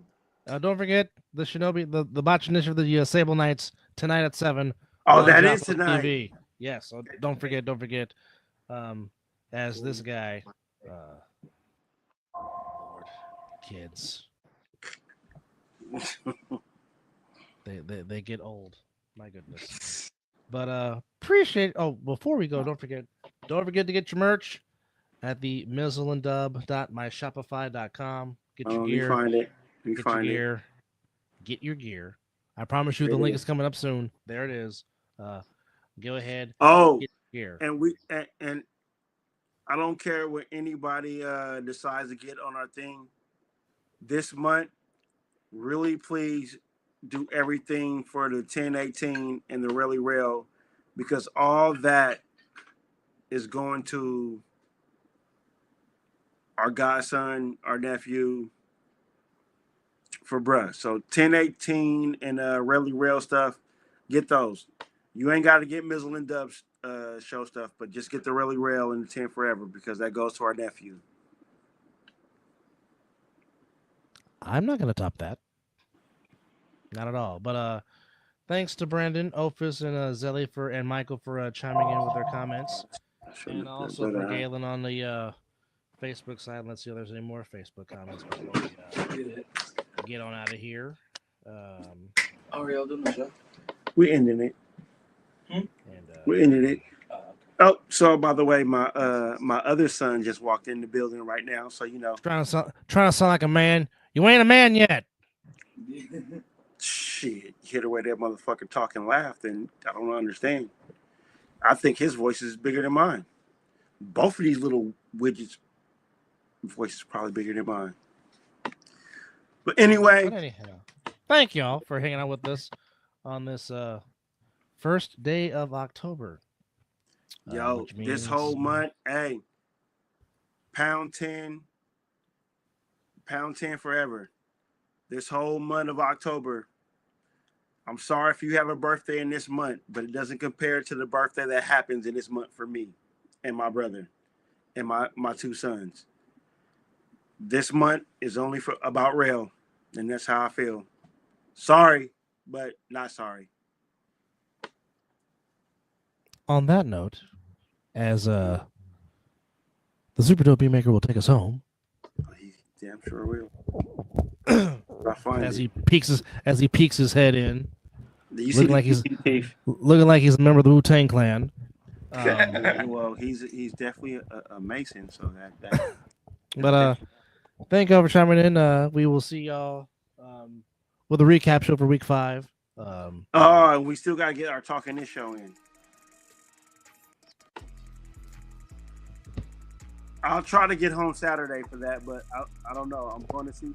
Don't forget the Shinobi, the botch initiative of the Sable Knights tonight at 7. Oh, on that Joppa is tonight. TV. Yes. So don't forget. As this guy, Lord, kids, they get old. My goodness. But appreciate. Oh, before we go, don't forget to get your merch at the mizzleanddub.myshopify.com. Get your gear. You find it. Get your gear. I promise you, the link is coming up soon. There it is. Go ahead. Oh, get your gear. And I don't care what anybody decides to get on our thing this month. Really, please do everything for the 1018 and the Rally Rail because all that is going to our godson, our nephew, for bruh. So 1018 and Rally Rail stuff, get those. You ain't got to get Mizzle and Dub's show stuff, but just get the Rally Rail and the 10 Forever because that goes to our nephew. I'm not going to top that. Not at all. But thanks to Brandon, Ophis, and Zelly and Michael for chiming in with their comments. And also for Galen on the Facebook side. Let's see if there's any more Facebook comments before we get on out of here. Are y'all doing the show? We're ending it. We're ending it. Oh, so by the way, my other son just walked in the building right now. So you know, trying to sound like a man. You ain't a man yet. Shit, you hear the way that motherfucker talk and laugh, and I don't understand. I think his voice is bigger than mine. Both of these little widgets' voices probably bigger than mine. But anyway, thank y'all for hanging out with us on this first day of October. Yo, this whole month, hey, pound 10 forever. This whole month of October. I'm sorry if you have a birthday in this month, but it doesn't compare to the birthday that happens in this month for me and my brother and my two sons. This month is only about Rail, and that's how I feel. Sorry, but not sorry. On that note, as the Super Dope Beatmaker will take us home. He damn sure will. As he peeks his head in, looking like he's a member of the Wu-Tang Clan. Well, he's definitely a Mason, so that. But thank y'all for chiming in. We will see y'all with a recap show for Week 5. We still gotta get our Talking This show in. I'll try to get home Saturday for that, but I don't know. I'm going to see.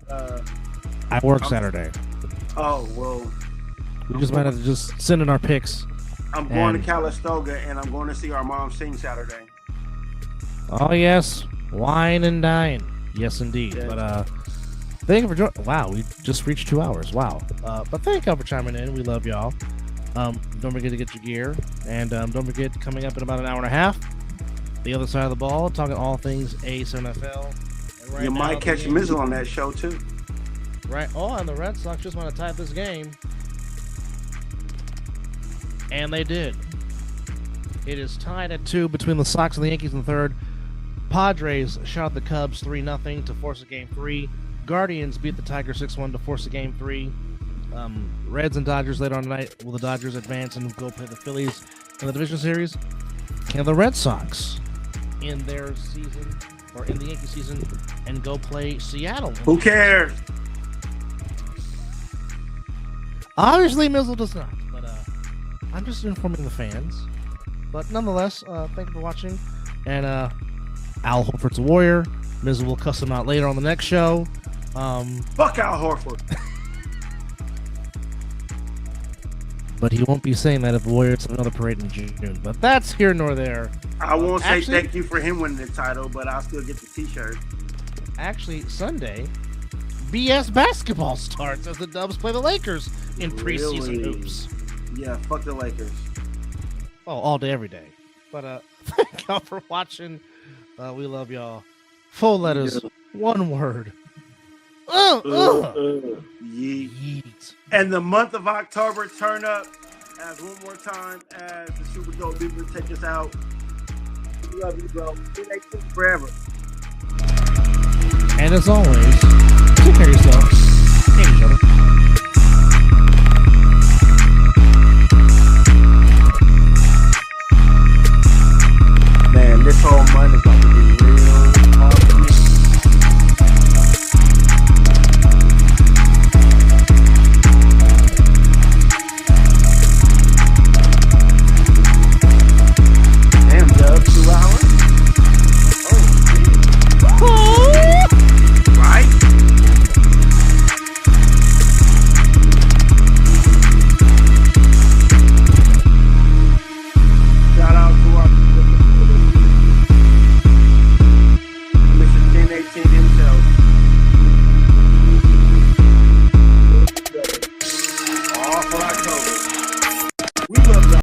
I work Saturday. Oh well. We just might have to just send in our picks. I'm going to Calistoga, and I'm going to see our mom sing Saturday. Oh yes, wine and dine. Yes, indeed. Yeah. But thank you for joining. Wow, we just reached 2 hours. Wow. But thank y'all for chiming in. We love y'all. Don't forget to get your gear, and don't forget coming up in about an hour and a half. The other side of the ball, talking all things Ace NFL. And right You now, might catch Mizzle on that show too. Right. Oh, and the Red Sox just want to tie this game. And they did. It is tied at 2 between the Sox and the Yankees in the third. Padres shot the Cubs 3-0 to force a game 3. Guardians beat the Tigers 6-1 to force a game 3. Reds and Dodgers later on tonight. Will the Dodgers advance and go play the Phillies in the division series? Can the Red Sox in their season, or in the Yankee season, and go play Seattle? Who cares? Obviously, Mizzle does not, but I'm just informing the fans. But nonetheless, thank you for watching. And Al Horford's a Warrior. Mizzle will cuss him out later on the next show. Fuck Al Horford. But he won't be saying that if the Warriors have another parade in June. But that's here nor there. I won't say thank you for him winning the title, but I'll still get the T-shirt. Actually, Sunday, BS basketball starts as the Dubs play the Lakers in preseason hoops. Yeah, fuck the Lakers. Oh, all day, every day. But thank y'all for watching. We love y'all. 4 letters, 1 word. Yeet. Yeet. And the month of October, turn up as one more time as the Super Dope people take us out. We love you, bro. We make forever. And as always, take care of yourself.